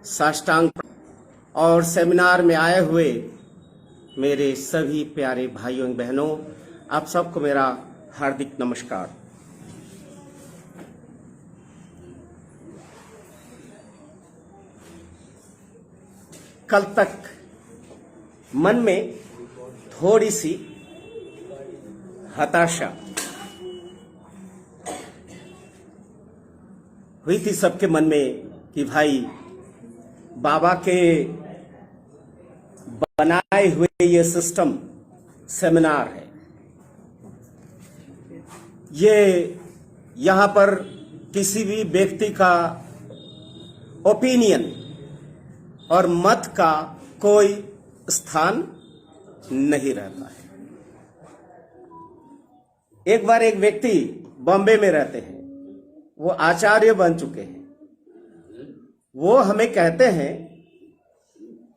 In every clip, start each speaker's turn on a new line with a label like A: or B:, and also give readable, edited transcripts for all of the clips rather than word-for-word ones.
A: साष्टांग और सेमिनार में आए हुए मेरे सभी प्यारे भाइयों एवं बहनों, आप सबको मेरा हार्दिक नमस्कार। कल तक मन में थोड़ी सी हताशा हुई थी सबके मन में कि भाई बाबा के बनाए हुए ये सिस्टम सेमिनार है, ये यहां पर किसी भी व्यक्ति का ओपिनियन और मत का कोई स्थान नहीं रहता है। एक बार एक व्यक्ति बॉम्बे में रहते हैं, वो आचार्य बन चुके हैं। वो हमें कहते हैं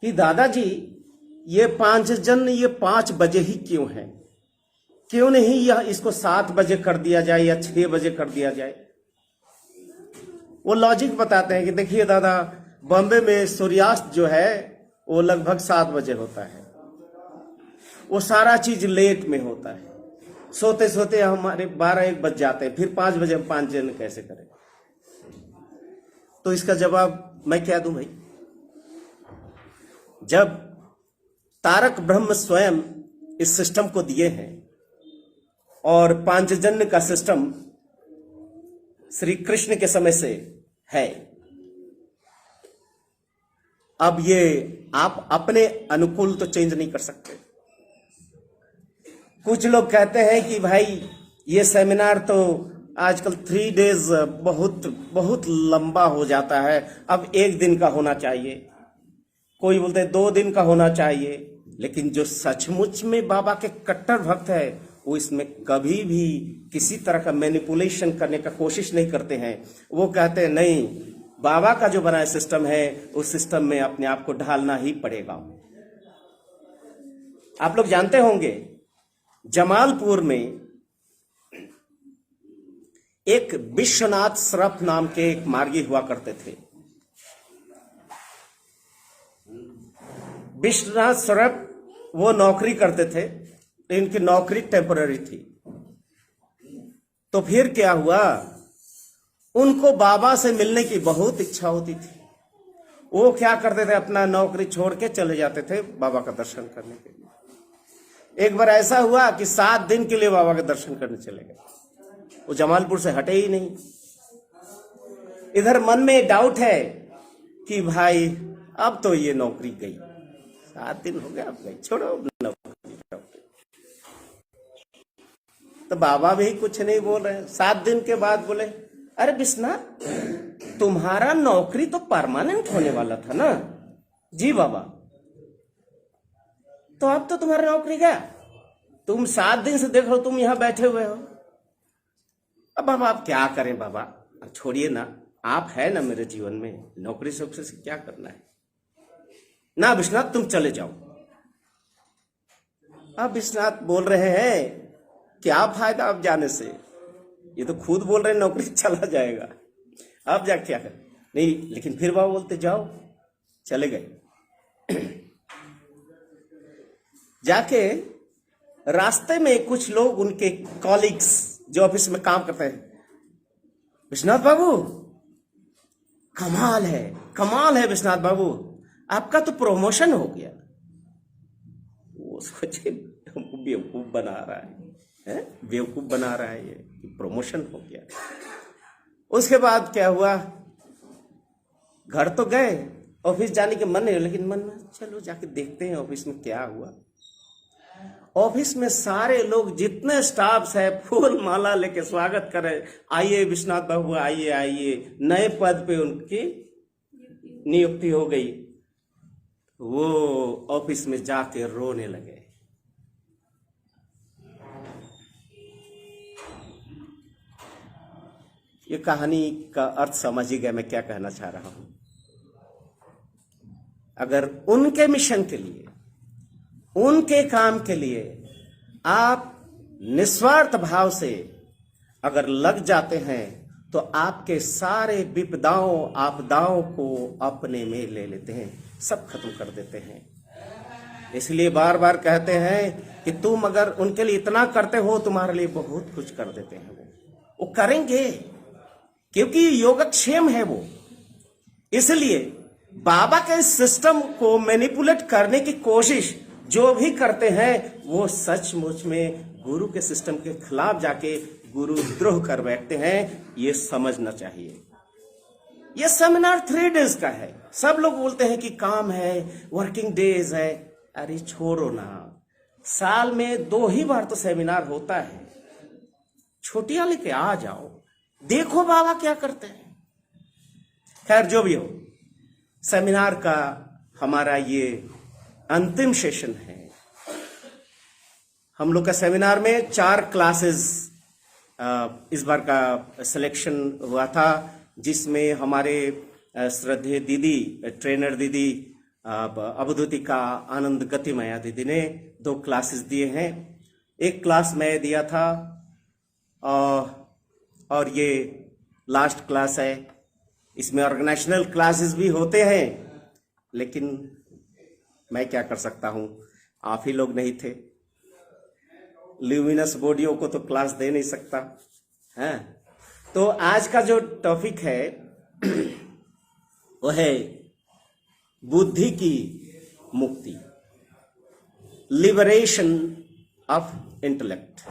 A: कि दादाजी ये 5 जन ये 5 बजे ही क्यों है, क्यों नहीं यह इसको 7 बजे कर दिया जाए या 6 बजे कर दिया जाए। वो लॉजिक बताते हैं कि देखिए दादा, बॉम्बे में सूर्यास्त जो है वो लगभग 7 बजे होता है, वो सारा चीज लेट में होता है, सोते सोते हमारे 12-1 बज जाते हैं, फिर 5 बजे हम 5 जन कैसे करें। तो इसका जवाब मैं क्या दूं भाई। जब तारक ब्रह्म स्वयं इस सिस्टम को दिए हैं और पांचजन्य का सिस्टम श्री कृष्ण के समय से है, अब ये आप अपने अनुकूल तो चेंज नहीं कर सकते। कुछ लोग कहते हैं कि भाई ये सेमिनार तो आजकल 3 डेज बहुत लंबा हो जाता है, अब 1 दिन का होना चाहिए। कोई बोलते हैं 2 दिन का होना चाहिए। लेकिन जो सचमुच में बाबा के कट्टर भक्त है वो इसमें कभी भी किसी तरह का मैनिपुलेशन करने का कोशिश नहीं करते हैं। वो कहते हैं नहीं, बाबा का जो बनाया सिस्टम है उस सिस्टम में अपने आप को ढालना ही पड़ेगा। आप लोग जानते होंगे जमालपुर में एक विश्वनाथ श्रफ नाम के एक मार्गी हुआ करते थे। विश्वनाथ श्रफ वो नौकरी करते थे, इनकी नौकरी टेम्पररी थी। तो फिर क्या हुआ, उनको बाबा से मिलने की बहुत इच्छा होती थी। वो क्या करते थे, अपना नौकरी छोड़ के चले जाते थे बाबा का दर्शन करने के लिए। एक बार ऐसा हुआ कि 7 दिन के लिए बाबा के दर्शन करने चले गए, वो जमालपुर से हटे ही नहीं। इधर मन में डाउट है कि भाई अब तो ये नौकरी गई, 7 दिन हो गया, अब गई, छोड़ो नौकरी। तो बाबा भी कुछ नहीं बोल रहे। 7 दिन के बाद बोले, अरे विश्वनाथ, तुम्हारा नौकरी तो परमानेंट होने वाला था ना। जी बाबा। तो अब तो तुम्हारा नौकरी गया, तुम 7 दिन से देख लो तुम यहां बैठे हुए हो। अब बाबा आप क्या करें बाबा, छोड़िए ना, आप है ना मेरे जीवन में, नौकरी से क्या करना है ना। विश्वनाथ तुम चले जाओ। अब विश्वनाथ बोल रहे हैं क्या फायदा अब जाने से, ये तो खुद बोल रहे हैं नौकरी चला जाएगा, अब जा क्या कर। नहीं, लेकिन फिर बाबा बोलते जाओ, चले गए। जाके रास्ते में कुछ लोग, उनके कॉलीग्स जो ऑफिस में काम करते हैं, विश्वनाथ बाबू कमाल है विश्वनाथ बाबू, आपका तो प्रमोशन हो गया। वो सोचे बेवकूफ बना रहा है, बेवकूफ बना रहा है ये कि प्रमोशन हो गया। उसके बाद क्या हुआ, घर तो गए, ऑफिस जाने के मन नहीं, लेकिन मन में चलो जाके देखते हैं ऑफिस में क्या हुआ। ऑफिस में सारे लोग, जितने स्टाफ्स है, फूल माला लेके स्वागत करे, आइए विश्वनाथ बाबू आइए आइए, नए पद पे उनकी नियुक्ति हो गई। वो ऑफिस में जाके रोने लगे। ये कहानी का अर्थ समझ ही गए मैं क्या कहना चाह रहा हूं। अगर उनके मिशन के लिए, उनके काम के लिए आप निस्वार्थ भाव से अगर लग जाते हैं तो आपके सारे विपदाओं आपदाओं को अपने में ले लेते हैं, सब खत्म कर देते हैं। इसलिए बार बार कहते हैं कि तुम अगर उनके लिए इतना करते हो, तुम्हारे लिए बहुत कुछ कर देते हैं। वो करेंगे, क्योंकि योगक्षेम है वो। इसलिए बाबा के सिस्टम को मैनिपुलेट करने की कोशिश जो भी करते हैं, वो सचमुच में गुरु के सिस्टम के खिलाफ जाके गुरु द्रोह कर बैठते हैं। ये समझना चाहिए। ये सेमिनार 3 डेज का है। सब लोग बोलते हैं कि काम है, वर्किंग डेज है। अरे छोड़ो ना, साल में 2 ही बार तो सेमिनार होता है। छुट्टियां लेके आ जाओ, देखो बाबा क्या करते हैं। खैर, जो भी हो, सेमिनार का हमारा ये अंतिम सेशन है। हम लोग का सेमिनार में 4 क्लासेस इस बार का सिलेक्शन हुआ था, जिसमें हमारे श्रद्धेय दीदी, ट्रेनर दीदी अवधूतिका आनंद गतिमया दीदी ने 2 क्लासेस दिए हैं। एक क्लास मैं दिया था और ये लास्ट क्लास है। इसमें ऑर्गेनाइजेशनल क्लासेस भी होते हैं, लेकिन मैं क्या कर सकता हूं, आप ही लोग नहीं थे। ल्यूमिनस बॉडियों को तो क्लास दे नहीं सकता है। तो आज का जो टॉपिक है वो है बुद्धि की मुक्ति, लिबरेशन ऑफ इंटेलेक्ट।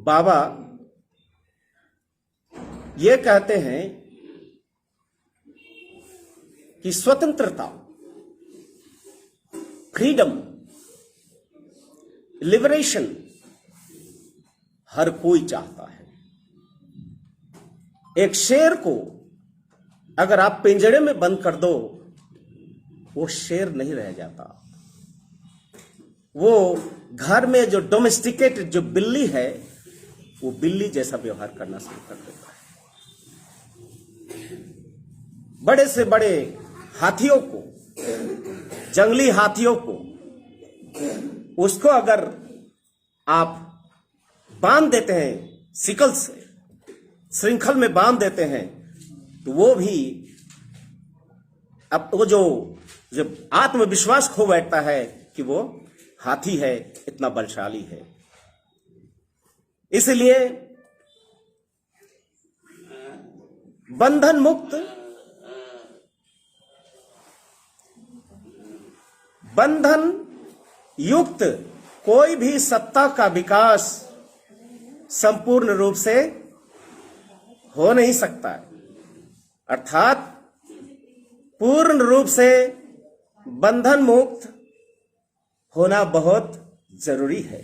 A: बाबा ये कहते हैं कि स्वतंत्रता, फ्रीडम, लिबरेशन हर कोई चाहता है। एक शेर को अगर आप पिंजरे में बंद कर दो, वो शेर नहीं रह जाता। वो घर में जो डोमेस्टिकेटेड जो बिल्ली है, वो बिल्ली जैसा व्यवहार करना शुरू कर देता है। बड़े से बड़े हाथियों को, जंगली हाथियों को, उसको अगर आप बांध देते हैं सिकल से, श्रृंखल में बांध देते हैं, तो वो भी अब वो जो जब आत्मविश्वास खो बैठता है कि वो हाथी है, इतना बलशाली है। इसलिए बंधन मुक्त, बंधन युक्त कोई भी सत्ता का विकास संपूर्ण रूप से हो नहीं सकता है। अर्थात पूर्ण रूप से बंधन मुक्त होना बहुत जरूरी है।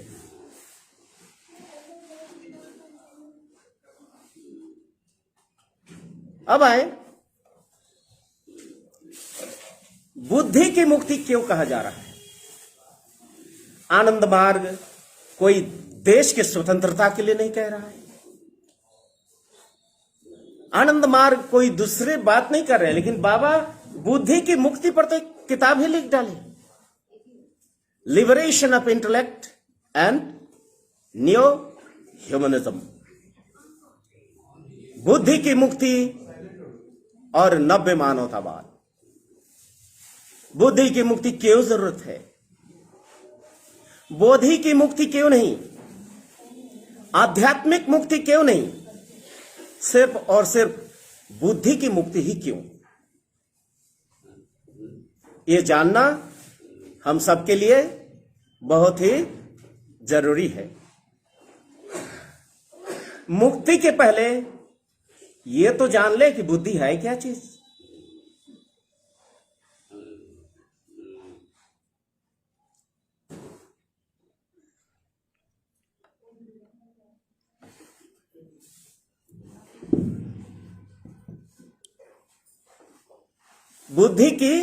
A: अब आए, बुद्धि की मुक्ति क्यों कहा जा रहा है? आनंद मार्ग कोई देश के स्वतंत्रता के लिए नहीं कह रहा है। आनंद मार्ग कोई दूसरे बात नहीं कर रहे, लेकिन बाबा बुद्धि की मुक्ति पर तो एक किताब ही लिख डाली, liberation of intellect and new humanism. बुद्धि की मुक्ति और नव्य मानवतावाद। बुद्धि की मुक्ति क्यों जरूरत है? बोधि की मुक्ति क्यों नहीं? आध्यात्मिक मुक्ति क्यों नहीं? सिर्फ और सिर्फ बुद्धि की मुक्ति ही क्यों? ये जानना हम सबके लिए बहुत ही जरूरी है। मुक्ति के पहले ये तो जान ले कि बुद्धि है क्या चीज। बुद्धि की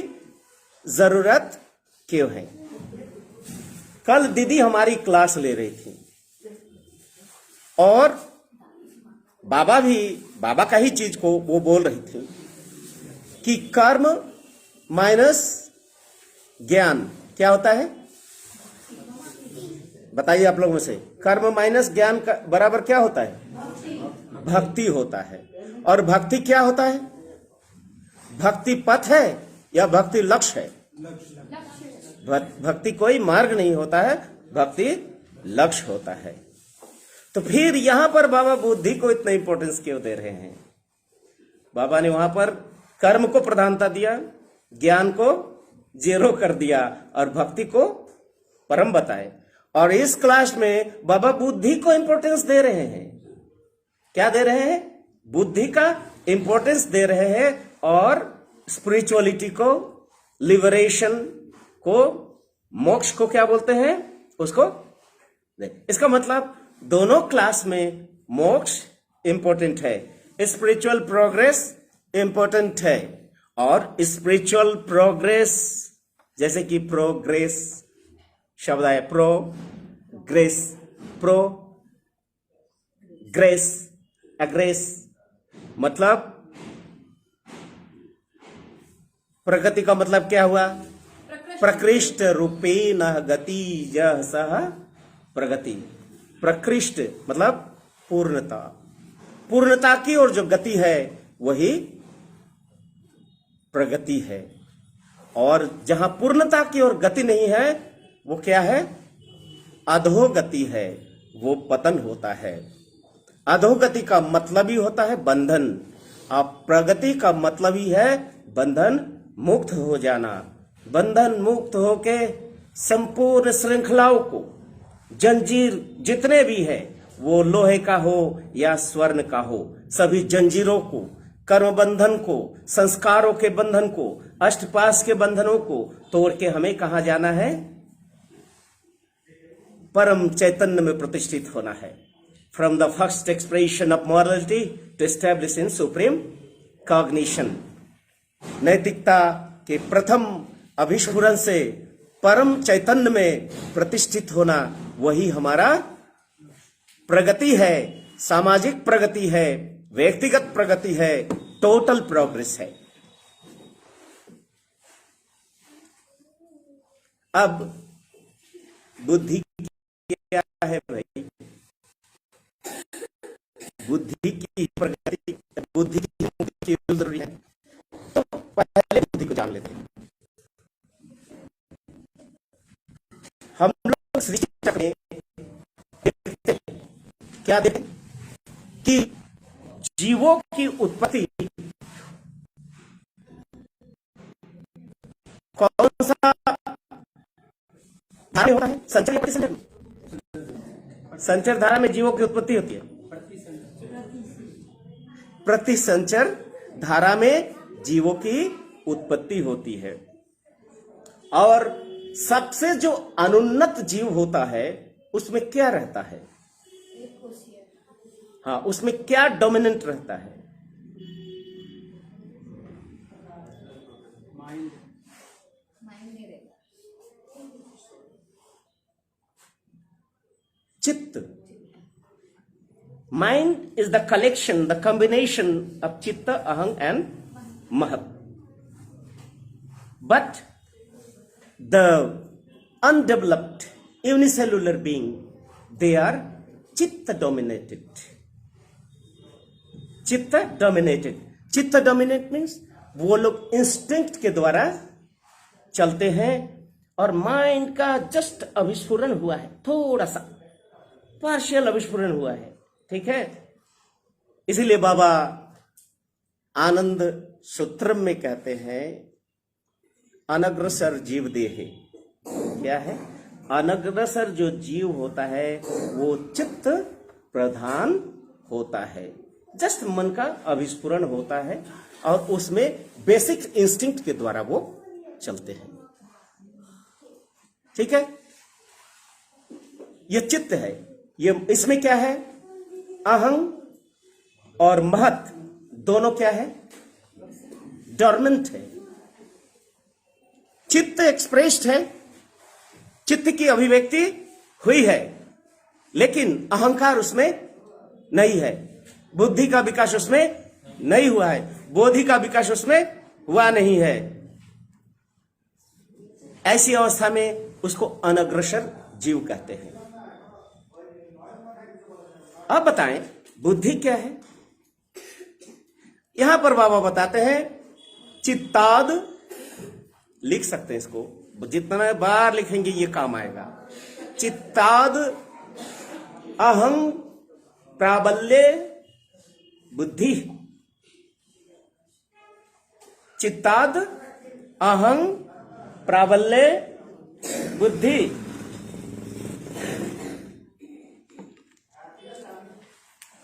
A: जरूरत क्यों है? कल दीदी हमारी क्लास ले रही थी और बाबा का ही चीज को वो बोल रही थी कि कर्म माइनस ज्ञान क्या होता है? बताइए आप लोगों में से, कर्म माइनस ज्ञान का बराबर क्या होता है? भक्ति होता है। और भक्ति क्या होता है? भक्ति पथ है या भक्ति लक्ष्य है? भक्ति कोई मार्ग नहीं होता है, भक्ति लक्ष्य होता है। तो फिर यहां पर बाबा बुद्धि को इतना इंपॉर्टेंस क्यों दे रहे हैं? बाबा ने वहां पर कर्म को प्रधानता दिया, ज्ञान को जीरो कर दिया और भक्ति को परम बताए। और इस क्लास में बाबा बुद्धि को इंपॉर्टेंस दे रहे हैं। क्या दे रहे हैं? बुद्धि का इंपॉर्टेंस दे रहे हैं और स्पिरिचुअलिटी को, लिबरेशन को, मोक्ष को क्या बोलते हैं उसको? इसका मतलब दोनों क्लास में मोक्ष इंपॉर्टेंट है, स्पिरिचुअल प्रोग्रेस इंपॉर्टेंट है। और स्पिरिचुअल प्रोग्रेस जैसे कि प्रोग्रेस शब्द आया, प्रोग्रेस, प्रोग्रेस, अग्रेस, मतलब प्रगति का मतलब क्या हुआ? प्रकृष्ट रूपेण गति यह सह प्रगति। प्रकृष्ट मतलब पूर्णता, पूर्णता की ओर जो गति है वही प्रगति है। और जहां पूर्णता की ओर गति नहीं है वो क्या है? अधोगति है, वो पतन होता है। अधोगति का मतलब ही होता है बंधन, और प्रगति का मतलब ही है बंधन मुक्त हो जाना। बंधन मुक्त होके संपूर्ण श्रृंखलाओं को, जंजीर जितने भी है, वो लोहे का हो या स्वर्ण का हो, सभी जंजीरों को, कर्म बंधन को, संस्कारों के बंधन को, अष्टपाश के बंधनों को तोड़ के हमें कहां जाना है? परम चैतन्य में प्रतिष्ठित होना है। From the first expression of morality to establish in supreme cognition. नैतिकता के प्रथम अभिस्फुरन से परम चैतन्य में प्रतिष्ठित होना, वही हमारा प्रगति है। सामाजिक प्रगति है, व्यक्तिगत प्रगति है, टोटल प्रोग्रेस है। अब बुद्धि क्या है भाई? बुद्धि की प्रगति, बुद्धि की मुक्ति क्यों जरूरी है? तो पहले बुद्धि को जान लेते हैं। हम लोग सृष्टि में क्या देखते कि जीवों की उत्पत्ति कौन सा धारा होता है? संचर या प्रतिसंचर? संचर धारा में जीवों की उत्पत्ति होती है। प्रतिसंचर धारा में जीवों की उत्पत्ति होती है। और सबसे जो अनुन्नत जीव होता है उसमें क्या रहता है? हाँ, उसमें क्या डोमिनेंट रहता है? Chitta. Mind is the collection, the combination of chitta, aham and mahat. But the undeveloped unicellular being, they are chitta dominated. Chitta dominated. Chitta dominate means वो लोग इंस्टिंक्ट के द्वारा चलते हैं और माइंड का जस्ट अभिस्फुरन हुआ है, थोड़ा सा पार्शियल अभिस्फुरन हुआ है। ठीक है, इसीलिए बाबा आनंद सूत्र में कहते हैं अनग्रसर जीव देहे। क्या है? अनग्रसर जो जीव होता है वो चित्त प्रधान होता है, जस्ट मन का अभिस्फुरन होता है और उसमें बेसिक इंस्टिंक्ट के द्वारा वो चलते हैं। ठीक है, ये चित्त है। ये इसमें क्या है? अहं और महत दोनों क्या है? डोर्मेंट है। चित्त एक्सप्रेस्ड है, चित्त की अभिव्यक्ति हुई है, लेकिन अहंकार उसमें नहीं है। बुद्धि का विकास उसमें नहीं हुआ है, बोधि का विकास उसमें हुआ नहीं है। ऐसी अवस्था में उसको अनग्रसर जीव कहते हैं। अब बताएं बुद्धि क्या है। यहां पर बाबा बताते हैं चित्ताद, लिख सकते हैं इसको, जितना बार लिखेंगे ये काम आएगा। चित्ताद अहं प्राबल्य बुद्धि, चित्ताद अहं प्राबल्य बुद्धि।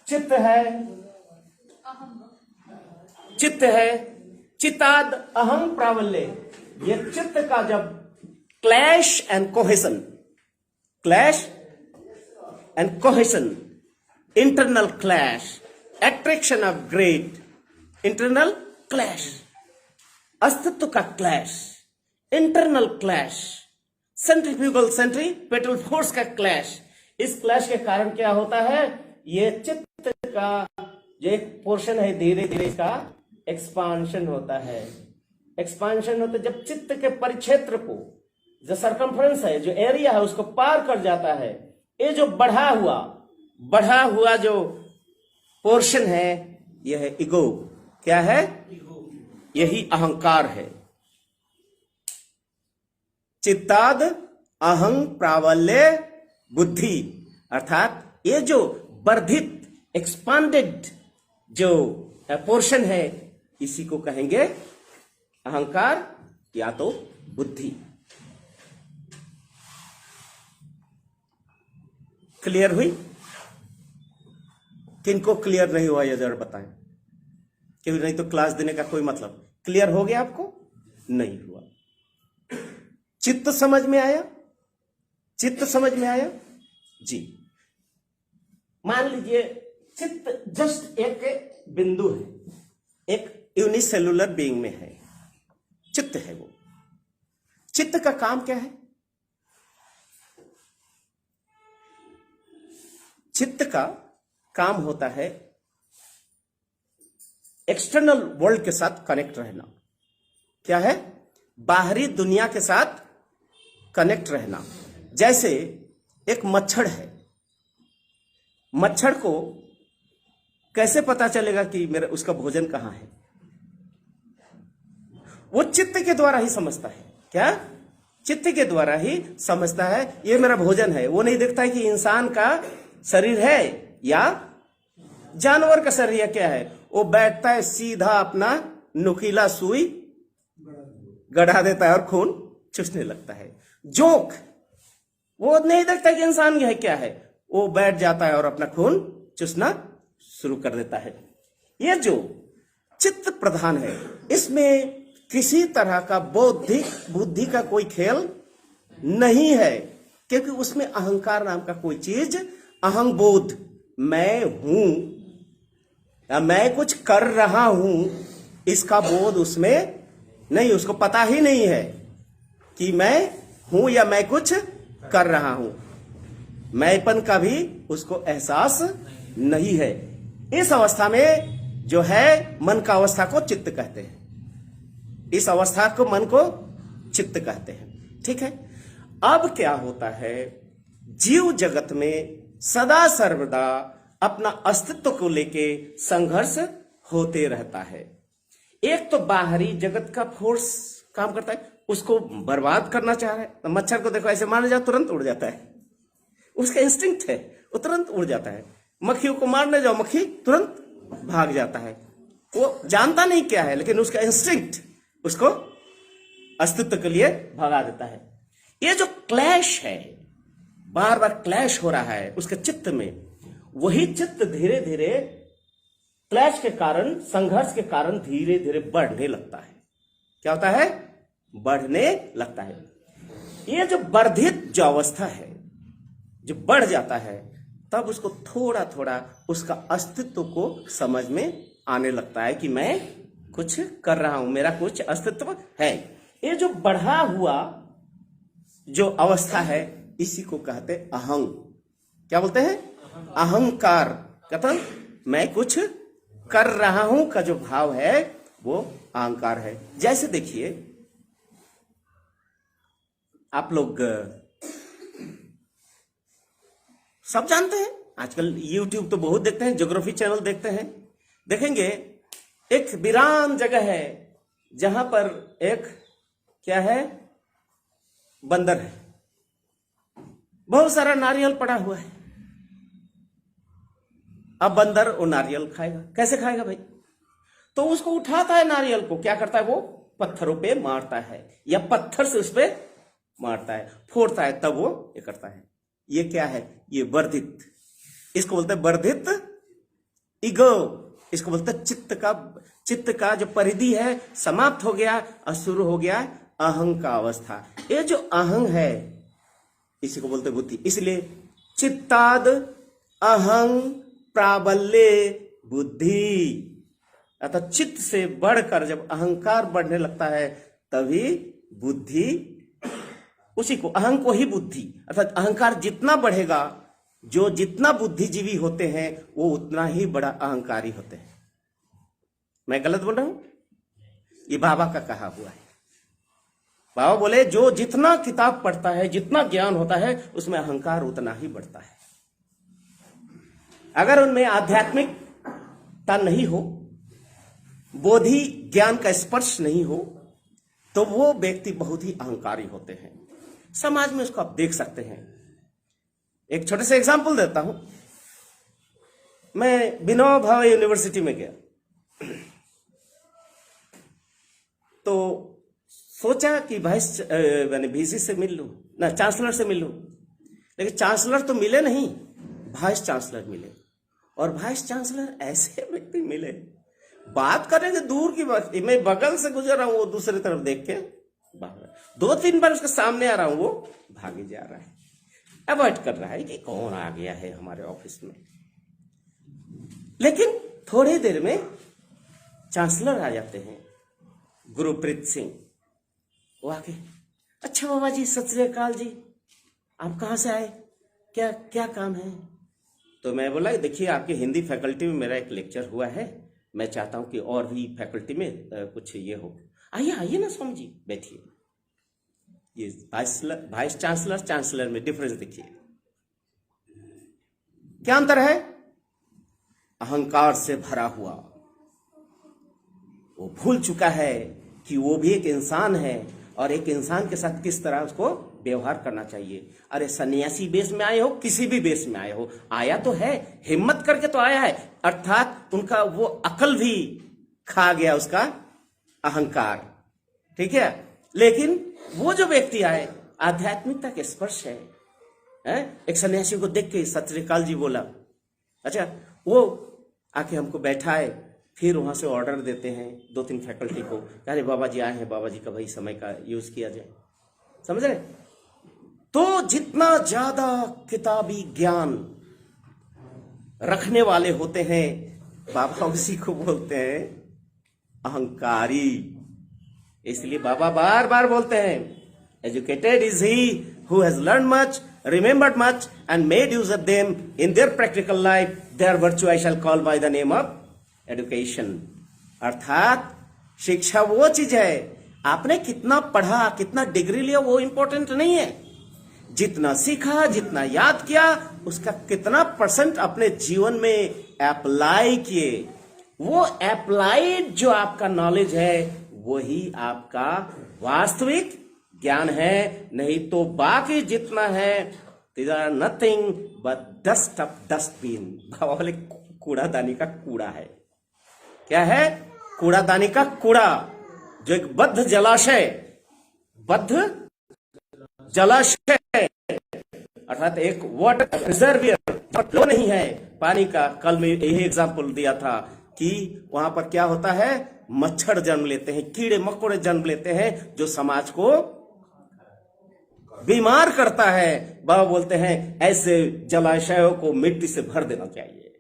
A: चित्त है, चित्त है, चित्ताद अहं प्राबल्य, ये चित्त का जब clash and cohesion, clash and cohesion, internal clash, attraction of great, internal clash, अस्तित्व का clash, internal clash, centrifugal centripetal force का क्लैश। इस क्लैश के कारण क्या होता है, ये चित्त का जो एक पोर्शन है धीरे धीरे इसका एक्सपांशन होता है। एक्सपांशन होता है जब चित्त के परिक्षेत्र को, जो सरकमफ्रेंस है, जो एरिया है, उसको पार कर जाता है। ये जो बढ़ा हुआ जो पोर्शन है, यह है ईगो। क्या है? यही अहंकार है। चित्ताद अहं प्राबल्य बुद्धि, अर्थात ये जो वर्धित एक्सपांडेड जो पोर्शन है, इसी को कहेंगे अहंकार या तो बुद्धि। क्लियर हुई? किनको क्लियर नहीं हुआ ये जरा बताएं, क्योंकि नहीं तो क्लास देने का कोई मतलब। क्लियर हो गया आपको? नहीं हुआ। चित्त समझ में आया? चित्त समझ में आया जी। मान लीजिए चित्त जस्ट एक बिंदु है, एक यूनिसेलुलर बीइंग में है, चित्त है वो। चित्त का काम क्या है? चित्त का काम होता है एक्सटर्नल वर्ल्ड के साथ कनेक्ट रहना। क्या है? बाहरी दुनिया के साथ कनेक्ट रहना। जैसे एक मच्छर है, मच्छर को कैसे पता चलेगा कि मेरा उसका भोजन कहां है? वो चित्त के द्वारा ही समझता है। क्या? चित्त के द्वारा ही समझता है ये मेरा भोजन है। वो नहीं देखता है कि इंसान का शरीर है या जानवर का शरीर क्या है। वो बैठता है सीधा, अपना नुकीला सुई गड़ा देता है और खून चूसने लगता है। जोंक, वो नहीं देखता कि इंसान है क्या है, वो बैठ जाता है और अपना खून चूसना शुरू कर देता है। ये जो चित्त प्रधान है, इसमें किसी तरह का बौद्धिक बुद्धि का कोई खेल नहीं है, क्योंकि उसमें अहंकार नाम का कोई चीज, अहं बोध, मैं हूं या मैं कुछ कर रहा हूं, इसका बोध उसमें नहीं। उसको पता ही नहीं है कि मैं हूं या मैं कुछ कर रहा हूं। मैंपन का भी उसको एहसास नहीं है। इस अवस्था में जो है मन का अवस्था को चित्त कहते हैं। इस अवस्था को मन को चित्त कहते हैं। ठीक है। अब क्या होता है, जीव जगत में सदा सर्वदा अपना अस्तित्व को लेके संघर्ष होते रहता है। एक तो बाहरी जगत का फोर्स काम करता है, उसको बर्बाद करना चाह रहा है। तो मच्छर को देखो, ऐसे मारने जाओ तुरंत उड़ जाता है, उसका इंस्टिंक्ट है, वो तुरंत उड़ जाता है। मक्खियों को मारने जाओ, मक्खी तुरंत भाग जाता है। वो जानता नहीं क्या है, लेकिन उसका इंस्टिंक्ट उसको अस्तित्व के लिए भगा देता है। ये जो क्लैश है, बार बार क्लैश हो रहा है उसके चित्त में, वही चित्त धीरे धीरे क्लैश के कारण, संघर्ष के कारण धीरे धीरे बढ़ने लगता है। क्या होता है? बढ़ने लगता है। ये जो वर्धित जो अवस्था है, जो बढ़ जाता है, तब उसको थोड़ा थोड़ा उसका अस्तित्व को समझ में आने लगता है कि मैं कुछ कर रहा हूं, मेरा कुछ अस्तित्व है। ये जो बढ़ा हुआ जो अवस्था है, इसी को कहते अहं। क्या बोलते हैं? अहंकार। कहते मैं कुछ कर रहा हूं का जो भाव है वो अहंकार है। जैसे देखिए, आप लोग सब जानते हैं आजकल यूट्यूब तो बहुत देखते हैं, ज्योग्राफी चैनल देखते हैं, देखेंगे एक वीरान जगह है जहां पर एक क्या है, बंदर है, बहुत सारा नारियल पड़ा हुआ है। अब बंदर वो नारियल खाएगा, कैसे खाएगा भाई? तो उसको उठाता है नारियल को, क्या करता है वो पत्थरों पे मारता है या पत्थर से उस पे मारता है, फोड़ता है, तब वो ये करता है। ये क्या है? ये वर्धित, इसको बोलते हैं वर्धित ईगो, इसको बोलते हैं चित्त का जो परिधि है समाप्त हो गया और शुरू हो गया अहंग का अवस्था। ये जो अहंग है इसी को बोलते बुद्धि। इसलिए चित्ताद अहंग प्राबल्य बुद्धि, अर्थात चित्त से बढ़कर जब अहंकार बढ़ने लगता है तभी बुद्धि, उसी को अहंग को ही बुद्धि, अर्थात अहंकार जितना बढ़ेगा, जो जितना बुद्धिजीवी होते हैं वो उतना ही बड़ा अहंकारी होते हैं। मैं गलत बोल रहा हूं? ये बाबा का कहा हुआ है। बाबा बोले जो जितना किताब पढ़ता है, जितना ज्ञान होता है, उसमें अहंकार उतना ही बढ़ता है। अगर उनमें आध्यात्मिकता नहीं हो, बोधि ज्ञान का स्पर्श नहीं हो, तो वो व्यक्ति बहुत ही अहंकारी होते हैं। समाज में उसको आप देख सकते हैं। एक छोटे से एग्जांपल देता हूं। मैं विनोबा भावे यूनिवर्सिटी में गया तो सोचा कि मैंने वीसी से मिल लूं, ना चांसलर से मिल लूं, लेकिन चांसलर तो मिले नहीं, वाइस चांसलर मिले। और वाइस चांसलर ऐसे व्यक्ति मिले, बात करेंगे दूर की बात, मैं बगल से गुजर रहा हूं, वो दूसरी तरफ देख के भाग रहा है। 2-3 बार उसके सामने आ रहा हूं, वो भागे जा रहा है, अवॉइड कर रहा है कि कौन आ गया है हमारे ऑफिस में। लेकिन थोड़ी देर में चांसलर आ जाते हैं, गुरप्रीत सिंह। वो आके, अच्छा बाबा जी, सत श्री अकाल जी, आप कहाँ से आए, क्या क्या काम है? तो मैं बोला देखिए आपकी हिंदी फैकल्टी में मेरा एक लेक्चर हुआ है, मैं चाहता हूं कि और भी फैकल्टी में कुछ ये हो। आइए आइए ना स्वामी जी, बैठिए। ये वाइस चांसलर चांसलर में डिफरेंस देखिए, क्या अंतर है? अहंकार से भरा हुआ, वो भूल चुका है कि वो भी एक इंसान है और एक इंसान के साथ किस तरह उसको व्यवहार करना चाहिए। अरे सन्यासी बेस में आए हो, किसी भी बेस में आए हो, आया तो है, हिम्मत करके तो आया है, अर्थात उनका वो अकल भी खा गया, उसका अहंकार, ठीक है। लेकिन वो जो व्यक्ति आए, आध्यात्मिकता के स्पर्श है, एक सन्यासी को देख के सत श्री अकाल जी बोला, अच्छा वो आके हमको बैठाए, फिर वहां से ऑर्डर देते हैं 2-3 फैकल्टी को, अरे बाबा जी आए हैं, बाबा जी का भाई समय का यूज किया जाए, समझ रहे? तो जितना ज्यादा किताबी ज्ञान रखने वाले होते हैं, बाबा उसी को बोलते हैं अहंकारी। इसलिए बाबा बार बार बोलते हैं, educated is he who has learn much, remembered much and made use of them in their practical life, their virtue I shall call by the name of education। अर्थात शिक्षा वो चीज है, आपने कितना पढ़ा, कितना डिग्री लिया, वो इंपॉर्टेंट नहीं है। जितना सीखा, जितना याद किया, उसका कितना % अपने जीवन में अप्लाई किए, वो अप्लाइड जो आपका नॉलेज है वही आपका वास्तविक ज्ञान है। नहीं तो बाकी जितना है, these are nothing but dust of dustbin। बाबा बोले कूड़ादानी का कूड़ा है। क्या है? कूड़ादानी का कूड़ा, जो एक बद्ध जलाशय अर्थात एक वाटर रिजर्वियर फ्लो नहीं है पानी का। कल में यही एग्जांपल दिया था कि वहां पर क्या होता है, मच्छर जन्म लेते हैं, कीड़े मकोड़े जन्म लेते हैं, जो समाज को बीमार करता है। बाबा बोलते हैं ऐसे जलाशयों को मिट्टी से भर देना चाहिए।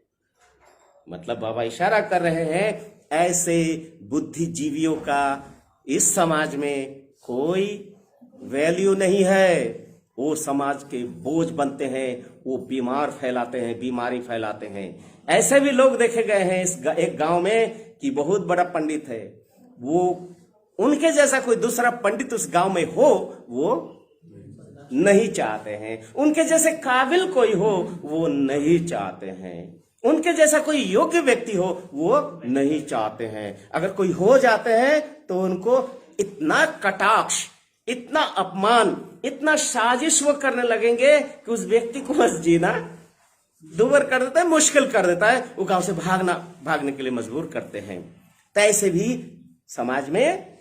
A: मतलब बाबा इशारा कर रहे हैं ऐसे बुद्धिजीवियों का इस समाज में कोई वैल्यू नहीं है। वो समाज के बोझ बनते हैं, वो बीमारी फैलाते हैं। ऐसे भी लोग देखे गए हैं एक गांव में कि बहुत बड़ा पंडित है, वो उनके जैसा कोई दूसरा पंडित उस गांव में हो, वो नहीं चाहते हैं। उनके जैसे काबिल कोई हो वो नहीं चाहते हैं। उनके जैसा कोई योग्य व्यक्ति हो वो नहीं चाहते हैं। अगर कोई हो जाते हैं तो उनको इतना कटाक्ष, इतना अपमान, इतना साजिश वो करने लगेंगे कि उस व्यक्ति को बस जीना दूभर कर देता है, मुश्किल कर देता है। वो गांव से भागने के लिए मजबूर करते हैं। तो ऐसे भी समाज में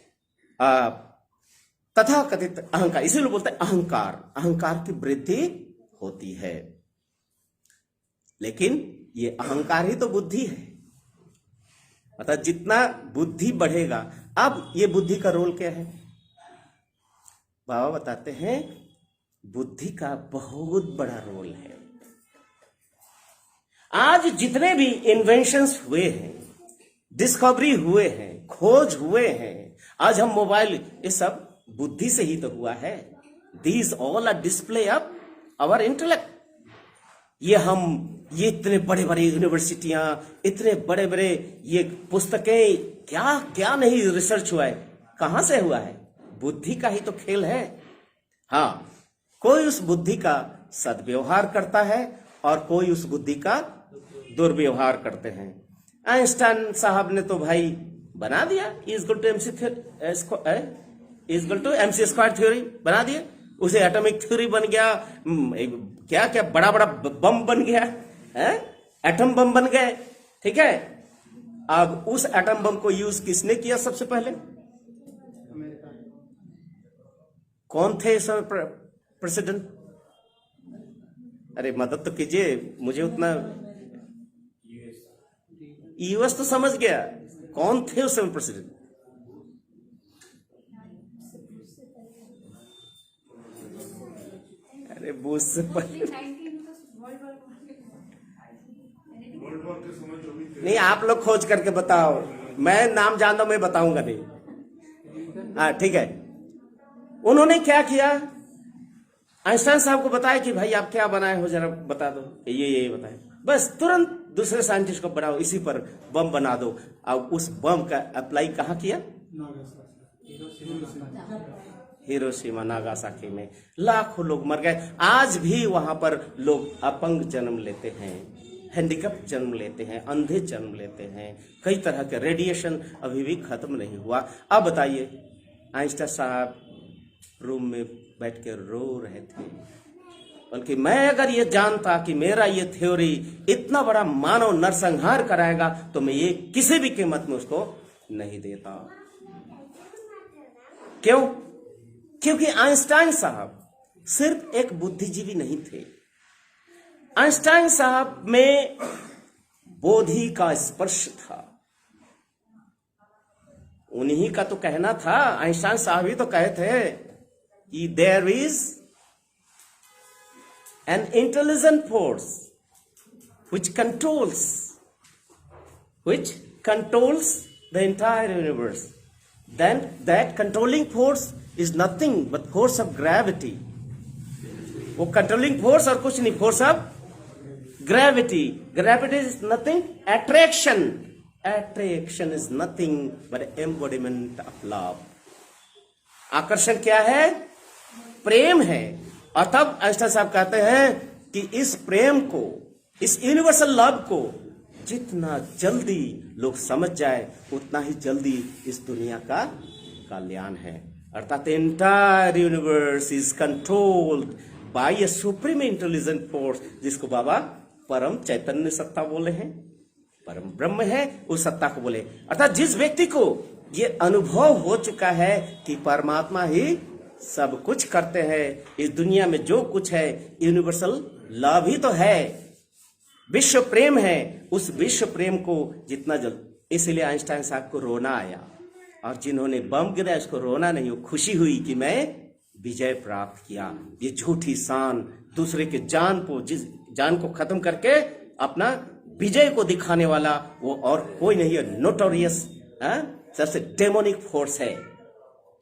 A: तथाकथित अहंकार, इसीलिए बोलते हैं अहंकार की वृद्धि होती है। लेकिन ये अहंकार ही तो बुद्धि है। अर्थात जितना बुद्धि बढ़ेगा, अब ये बुद्धि का रोल क्या है? बाबा बताते हैं बुद्धि का बहुत बड़ा रोल है। आज जितने भी इन्वेंशंस हुए हैं, डिस्कवरी हुए हैं, खोज हुए हैं, आज हम मोबाइल, ये सब बुद्धि से ही तो हुआ है। These all are display of our intellect. ये इतने बड़े बड़े यूनिवर्सिटियां, इतने बड़े बड़े ये पुस्तकें, क्या क्या नहीं रिसर्च हुआ है, कहां से हुआ है? बुद्धि का ही तो खेल है। हाँ, कोई उस बुद्धि का सदव्यवहार करता है और कोई उस बुद्धि का दुर्व्यवहार करते हैं। आइंस्टाइन साहब ने तो भाई बना दिया is to MC square theory बना दिया। उसे एटॉमिक थ्योरी बन गया, क्या क्या बड़ा बड़ा बम बन गया है, एटम बम बन गए। ठीक है, अब उस एटम बम को यूज किसने किया सबसे पहले? कौन थे इस समय प्रेसिडेंट? अरे मदद तो कीजिए, मुझे उतना। यूएस तो समझ गया, कौन थे उस समय प्रेसिडेंट? अरे बुश से पहले नहीं, आप लोग खोज करके बताओ, मैं नाम जानता हूं, मैं बताऊंगा नहीं। हाँ ठीक है, उन्होंने क्या किया? आइंस्टाइन साहब को बताया कि भाई आप क्या बनाए हो, जरा बता दो। ये बताए, बस तुरंत दूसरे साइंटिस्ट को बनाओ, इसी पर बम बना दो। अब उस बम का अप्लाई कहाँ किया? हिरोशिमा नागासाकी में लाखों लोग मर गए। आज भी वहां पर लोग अपंग जन्म लेते हैं, हैंडीकैप जन्म लेते हैं, अंधे जन्म लेते हैं। कई तरह के रेडिएशन अभी भी खत्म नहीं हुआ। अब बताइए, आइंस्टाइन साहब रूम में बैठ के रो रहे थे, बल्कि मैं अगर ये जानता कि मेरा ये थ्योरी इतना बड़ा मानव नरसंहार कराएगा तो मैं ये किसी भी कीमत में उसको नहीं देता। क्यों? क्योंकि आइंस्टाइन साहब सिर्फ एक बुद्धिजीवी नहीं थे। आइंस्टाइन साहब में बोधि का स्पर्श था। उन्हीं का तो कहना था, आइंस्टाइन साहब ही तो कहे थे कि there is an intelligent force which controls the entire universe. Then that controlling force is nothing but force of gravity. वो controlling force और कुछ नहीं, force of gravity. Gravity is nothing. Attraction is nothing but embodiment of love. आकर्षण क्या है? प्रेम है। और तब आइंस्टाइन साहब कहते हैं कि इस प्रेम को, इस यूनिवर्सल लव को जितना जल्दी लोग समझ जाए उतना ही जल्दी इस दुनिया का कल्याण है। अर्थात entire universe is controlled by a supreme intelligent force, जिसको बाबा परम चैतन्य सत्ता बोले हैं, परम ब्रह्म है, उस सत्ता को बोले। अर्थात जिस व्यक्ति को ये अनुभव हो चुका है कि परमात्मा ही सब कुछ करते हैं, इस दुनिया में जो कुछ है यूनिवर्सल लव ही तो है, विश्व प्रेम है, उस विश्व प्रेम को जितना जल्द, इसलिए आइंस्टाइन साहब को रोना आया। और जिन्होंने बम गिराया उसको रोना नहीं, वो खुशी हुई कि मैं विजय प्राप्त किया। ये झूठी शान, दूसरे के जान को खत्म करके अपना विजय को दिखाने वाला वो और कोई नहीं है, नोटोरियस सबसे डेमोनिक फोर्स है।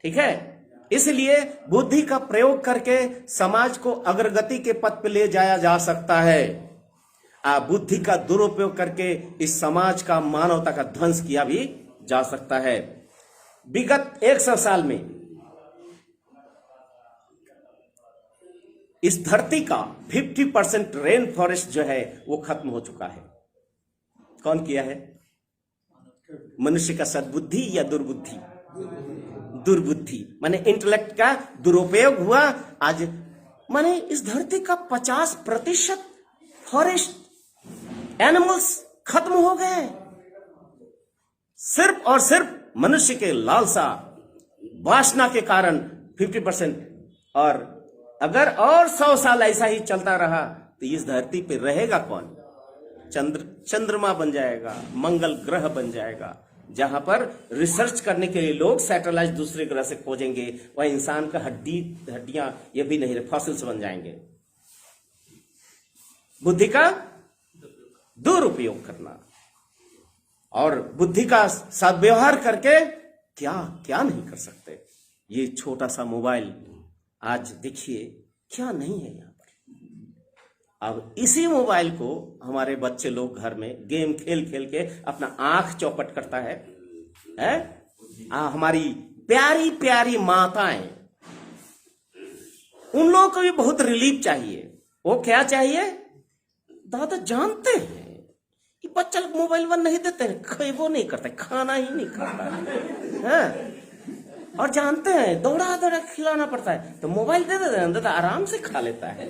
A: ठीक है, इसलिए बुद्धि का प्रयोग करके समाज को अग्रगति के पथ पर ले जाया जा सकता है। बुद्धि का दुरुपयोग करके इस समाज का, मानवता का ध्वंस किया भी जा सकता है। विगत 100 साल में इस धरती का 50% रेन फॉरेस्ट जो है वो खत्म हो चुका है। कौन किया है? मनुष्य का सद्बुद्धि या दुर्बुद्धि? दुर्बुद्धि माने इंटेलेक्ट का दुरुपयोग हुआ। आज माने इस धरती का 50% फॉरेस्ट एनिमल्स खत्म हो गए, सिर्फ और सिर्फ मनुष्य के लालसा वासना के कारण 50%। और अगर और 100 साल ऐसा ही चलता रहा तो इस धरती पे रहेगा कौन? चंद्रमा बन जाएगा, मंगल ग्रह बन जाएगा, जहां पर रिसर्च करने के लिए लोग सैटेलाइट दूसरे ग्रह से खोजेंगे। वह इंसान का हड्डियां ये भी नहीं रहे, फॉसिल्स बन जाएंगे। बुद्धि का दुरुपयोग करना और बुद्धि का सद्व्यवहार करके क्या क्या नहीं कर सकते। ये छोटा सा मोबाइल आज देखिए क्या नहीं है यहाँ पर। अब इसी मोबाइल को हमारे बच्चे लोग घर में गेम खेल खेल के अपना आंख चौपट करता है, हमारी प्यारी प्यारी माताएं, उन लोगों को भी बहुत रिलीफ चाहिए। वो क्या चाहिए? दादा जानते हैं कि बच्चा लोग मोबाइल वन नहीं देते हैं, वो नहीं करते, खाना ही नहीं खाता है, और जानते हैं दौड़ा दौड़ा खिलाना पड़ता है, तो मोबाइल दे देते हैं, दादा आराम से खा लेता है।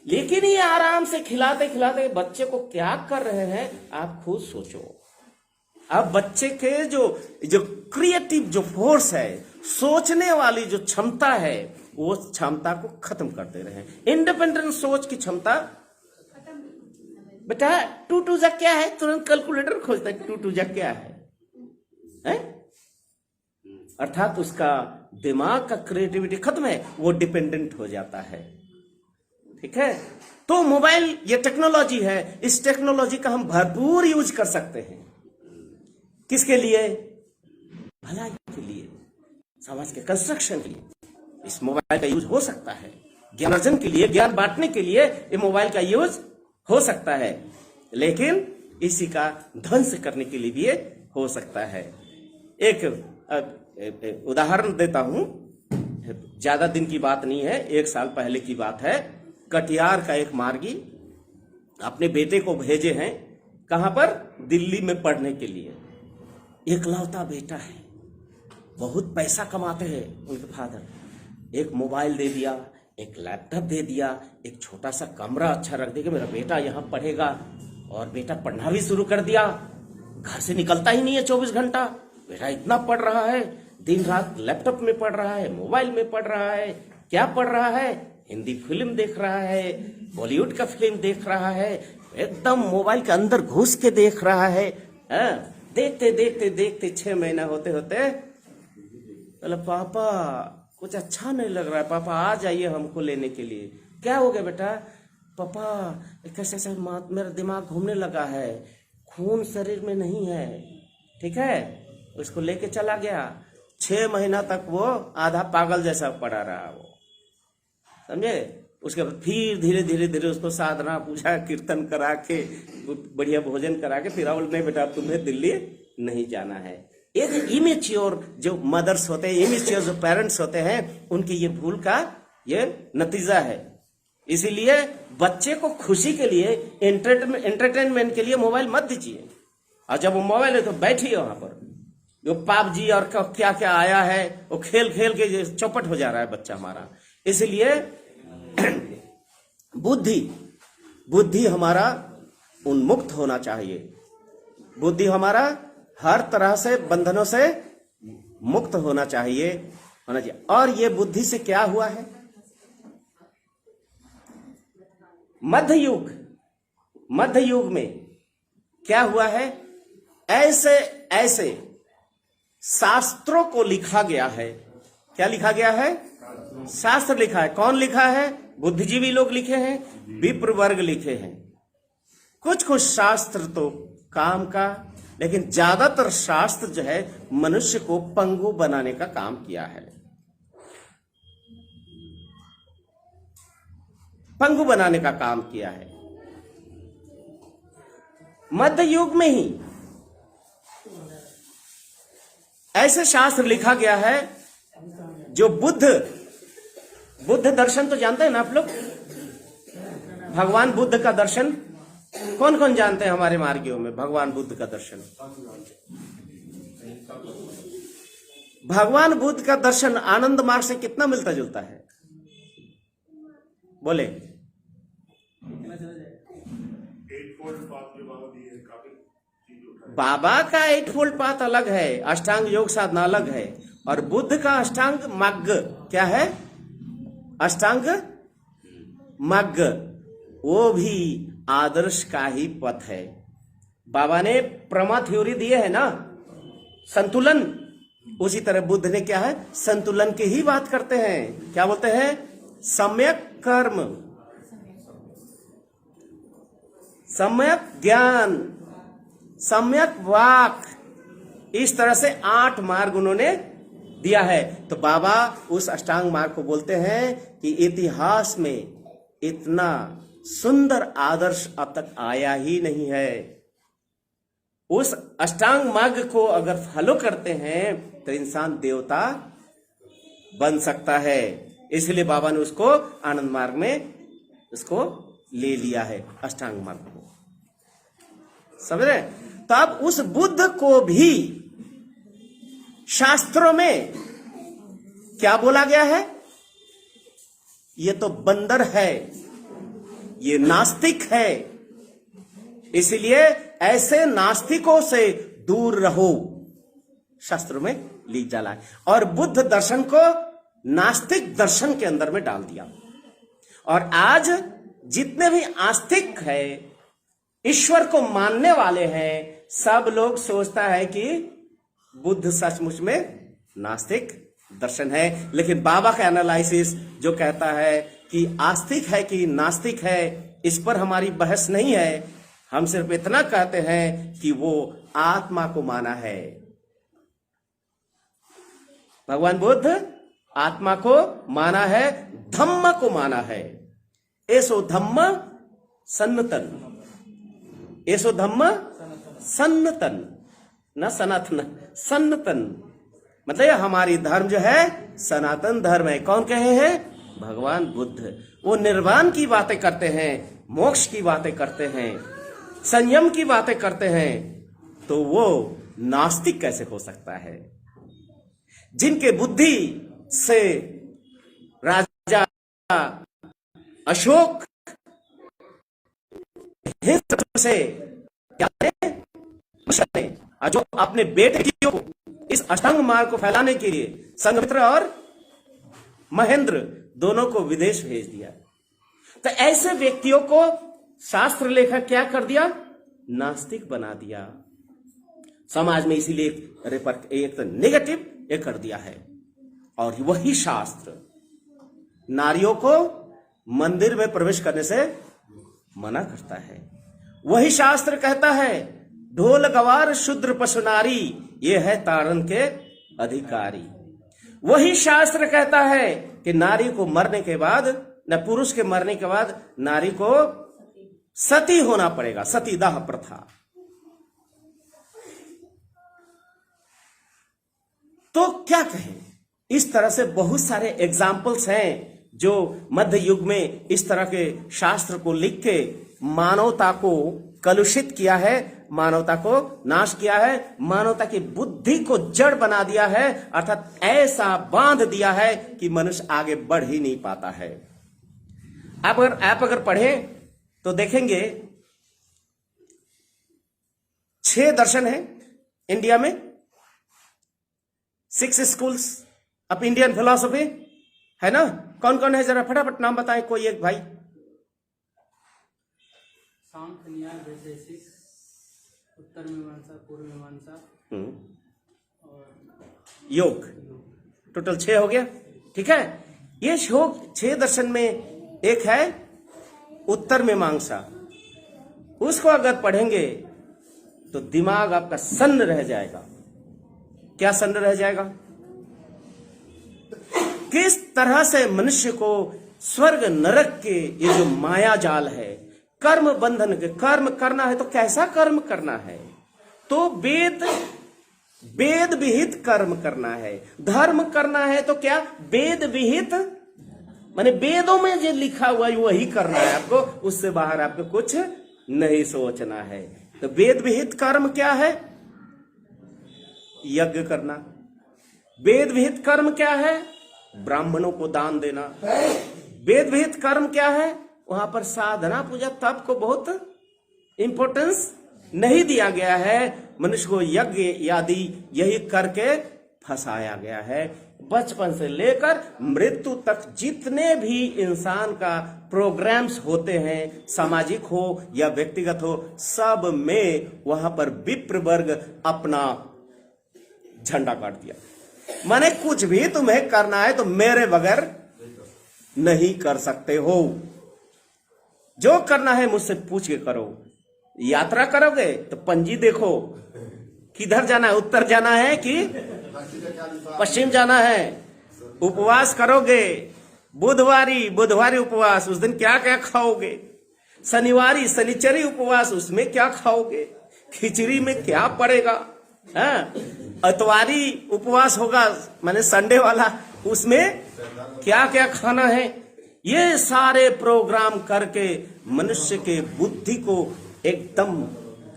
A: लेकिन ये आराम से खिलाते खिलाते बच्चे को क्या कर रहे हैं आप खुद सोचो। अब बच्चे के जो क्रिएटिव जो फोर्स है, सोचने वाली जो क्षमता है, वो क्षमता को खत्म कर दे रहे हैं। इंडिपेंडेंट सोच की क्षमता, बेटा 2 2 जा क्या है, तुरंत कैलकुलेटर खोजता है 2 2 जा क्या है? अर्थात उसका दिमाग का क्रिएटिविटी खत्म है, वो डिपेंडेंट हो जाता है। ठीक है, तो मोबाइल ये टेक्नोलॉजी है, इस टेक्नोलॉजी का हम भरपूर यूज कर सकते हैं। किसके लिए? भलाई के लिए, समाज के कंस्ट्रक्शन के लिए इस मोबाइल का यूज हो सकता है। ज्ञान अर्जन के लिए, ज्ञान बांटने के लिए ये मोबाइल का यूज हो सकता है, लेकिन इसी का ध्वंस करने के लिए भी हो सकता है। एक उदाहरण देता हूं, ज्यादा दिन की बात नहीं है, 1 साल पहले की बात है। कटिहार का एक मार्गी अपने बेटे को भेजे हैं, कहां पर? दिल्ली में पढ़ने के लिए। एकलौता बेटा है, बहुत पैसा कमाते हैं उनके फादर। एक मोबाइल दे दिया, एक लैपटॉप दे दिया, एक छोटा सा कमरा अच्छा रख दिया, मेरा बेटा यहां पढ़ेगा। और बेटा पढ़ना भी शुरू कर दिया, घर से निकलता ही नहीं है 24 घंटा। बेटा इतना पढ़ रहा है, दिन रात लैपटॉप में पढ़ रहा है, मोबाइल में पढ़ रहा है। क्या पढ़ रहा है? हिंदी फिल्म देख रहा है, बॉलीवुड का फिल्म देख रहा है, एकदम मोबाइल के अंदर घुस के देख रहा है। देखते देखते देखते 6 महीना होते होते बोले पापा कुछ अच्छा नहीं लग रहा है, पापा आ जाइए हमको लेने के लिए। क्या हो गया बेटा? पापा कैसे मेरा दिमाग घूमने लगा है, खून शरीर में नहीं है। ठीक है, उसको लेके चला गया। 6 महीना तक वो आधा पागल जैसा पड़ा रहा, वो समझे। उसके बाद फिर धीरे धीरे धीरे उसको साधना पूजा कीर्तन करा के, बढ़िया भोजन करा के फिर बोल नहीं बेटा तुम्हें दिल्ली नहीं जाना है। एक इमेच्योर जो मदर्स होते हैं, इमेच्योर जो पेरेंट्स होते हैं, उनकी ये भूल का ये नतीजा है। इसीलिए बच्चे को खुशी के लिए, एंटरटेनमेंट के लिए मोबाइल मत दीजिए। और जब वो मोबाइल है तो बैठिए वहां पर, जो पबजी और क्या क्या आया है वो खेल खेल के चौपट हो जा रहा है बच्चा हमारा। इसलिए बुद्धि हमारा उन्मुक्त होना चाहिए। बुद्धि हमारा हर तरह से बंधनों से मुक्त होना चाहिए। और ये बुद्धि से क्या हुआ है? मध्य युग में क्या हुआ है? ऐसे ऐसे शास्त्रों को लिखा गया है। क्या लिखा गया है? शास्त्र लिखा है। कौन लिखा है? बुद्धिजीवी लोग लिखे हैं, विप्र वर्ग लिखे हैं। कुछ शास्त्र तो काम का, लेकिन ज्यादातर शास्त्र जो है मनुष्य को पंगु बनाने का काम किया है। पंगु बनाने का काम किया है। मध्य युग में ही ऐसे शास्त्र लिखा गया है जो बुद्ध बुद्ध दर्शन तो जानते हैं ना आप लोग? भगवान बुद्ध का दर्शन कौन कौन जानते हैं हमारे मार्गियों में? भगवान बुद्ध का दर्शन, भगवान बुद्ध का दर्शन आनंद मार्ग से कितना मिलता जुलता है? बोले। बाबा का 8 फोल्ड पाथ अलग है, अष्टांग योग साधना अलग है, और बुद्ध का अष्टांग मार्ग क्या है? अष्टांग मार्ग, वो भी आदर्श का ही पथ है। बाबा ने प्रमा थ्योरी दिए है ना, संतुलन, उसी तरह बुद्ध ने क्या है? संतुलन की ही बात करते हैं। क्या बोलते हैं? सम्यक कर्म, सम्यक ज्ञान, सम्यक वाक, इस तरह से 8 मार्ग उन्होंने दिया है। तो बाबा उस अष्टांग मार्ग को बोलते हैं कि इतिहास में इतना सुंदर आदर्श अब तक आया ही नहीं है। उस अष्टांग मार्ग को अगर फॉलो करते हैं तो इंसान देवता बन सकता है। इसलिए बाबा ने उसको आनंद मार्ग में उसको ले लिया है, अष्टांग मार्ग को। समझ रहे? तो अब उस बुद्ध को भी शास्त्रों में क्या बोला गया है? ये तो बंदर है, ये नास्तिक है, इसलिए ऐसे नास्तिकों से दूर रहो, शास्त्रों में लिख डाला है। और बुद्ध दर्शन को नास्तिक दर्शन के अंदर में डाल दिया। और आज जितने भी आस्तिक है, ईश्वर को मानने वाले हैं, सब लोग सोचता है कि बुद्ध सचमुच में नास्तिक दर्शन है। लेकिन बाबा का एनालिसिस जो कहता है कि आस्तिक है कि नास्तिक है, इस पर हमारी बहस नहीं है। हम सिर्फ इतना कहते हैं कि वो आत्मा को माना है। भगवान बुद्ध आत्मा को माना है, धम्म को माना है। एसो धम्म सन्नतन, एसो धम्म सन्नतन, न सनातन, सन्नतन, मतलब हमारी धर्म जो है सनातन धर्म है। कौन कहे हैं? भगवान बुद्ध। वो निर्वाण की बातें करते हैं, मोक्ष की बातें करते हैं, संयम की बातें करते हैं, तो वो नास्तिक कैसे हो सकता है? जिनके बुद्धि से राजा अशोक से क्या जो अपने बेटे को इस अष्टांग मार्ग को फैलाने के लिए संघमित्र और महेंद्र दोनों को विदेश भेज दिया। तो ऐसे व्यक्तियों को शास्त्र लेखक क्या कर दिया? नास्तिक बना दिया समाज में। इसीलिए एक नेगेटिव ये कर दिया है। और वही शास्त्र नारियों को मंदिर में प्रवेश करने से मना करता है। वही शास्त्र कहता है ढोल गवार शूद्र पशु नारी, ये है तारण के अधिकारी। वही शास्त्र कहता है कि नारी को मरने के बाद, न पुरुष के मरने के बाद नारी को सती होना पड़ेगा, सतीदाह प्रथा। तो क्या कहें? इस तरह से बहुत सारे एग्जाम्पल्स हैं जो मध्य युग में इस तरह के शास्त्र को लिख के मानवता को कलुषित किया है, मानवता को नाश किया है, मानवता की बुद्धि को जड़ बना दिया है, अर्थात ऐसा बांध दिया है कि मनुष्य आगे बढ़ ही नहीं पाता है। आप अगर पढ़ें तो देखेंगे 6 दर्शन है इंडिया में, 6 स्कूल्स ऑफ इंडियन फिलॉसफी है ना। कौन कौन है? जरा फटाफट नाम बताएं कोई एक भाई।
B: सांख्य, न्याय, वैशेषिक, उत्तर मीमांसा, पूर्व मीमांसा और
A: योग, टोटल 6 हो गया। ठीक है, ये 6 दर्शन में एक है उत्तर मीमांसा। उसको अगर पढ़ेंगे तो दिमाग आपका सन्न रह जाएगा। क्या सन्न रह जाएगा? किस तरह से मनुष्य को स्वर्ग नरक के ये जो माया जाल है, कर्म बंधन के, कर्म करना है तो कैसा कर्म करना है? तो वेद विहित कर्म करना है। धर्म करना है तो क्या? वेद विहित माने वेदों में जो लिखा हुआ है वही करना है आपको, उससे बाहर आपको कुछ नहीं सोचना है। तो वेद विहित कर्म क्या है? यज्ञ करना। वेद विहित कर्म क्या है? ब्राह्मणों को दान देना। वेद विहित कर्म क्या है? वहां पर साधना पूजा तप को बहुत इंपॉर्टेंस नहीं दिया गया है। मनुष्य को यज्ञ आदि यही करके फंसाया गया है। बचपन से लेकर मृत्यु तक जितने भी इंसान का प्रोग्राम्स होते हैं, सामाजिक हो या व्यक्तिगत हो, सब में वहां पर विप्र वर्ग अपना झंडा काट दिया। माने कुछ भी तुम्हें करना है तो मेरे बगैर नहीं कर सकते हो। जो करना है मुझसे पूछ के करो। यात्रा करोगे तो पंजी देखो, किधर जाना है, उत्तर जाना है कि पश्चिम जाना है। उपवास करोगे, बुधवारी उपवास, उस दिन क्या क्या खाओगे। शनिवारी शनिचरी उपवास, उसमें क्या खाओगे। खिचड़ी में क्या पड़ेगा। अतवारी उपवास होगा, माने संडे वाला, उसमें क्या क्या खाना है। ये सारे प्रोग्राम करके मनुष्य के बुद्धि को एकदम,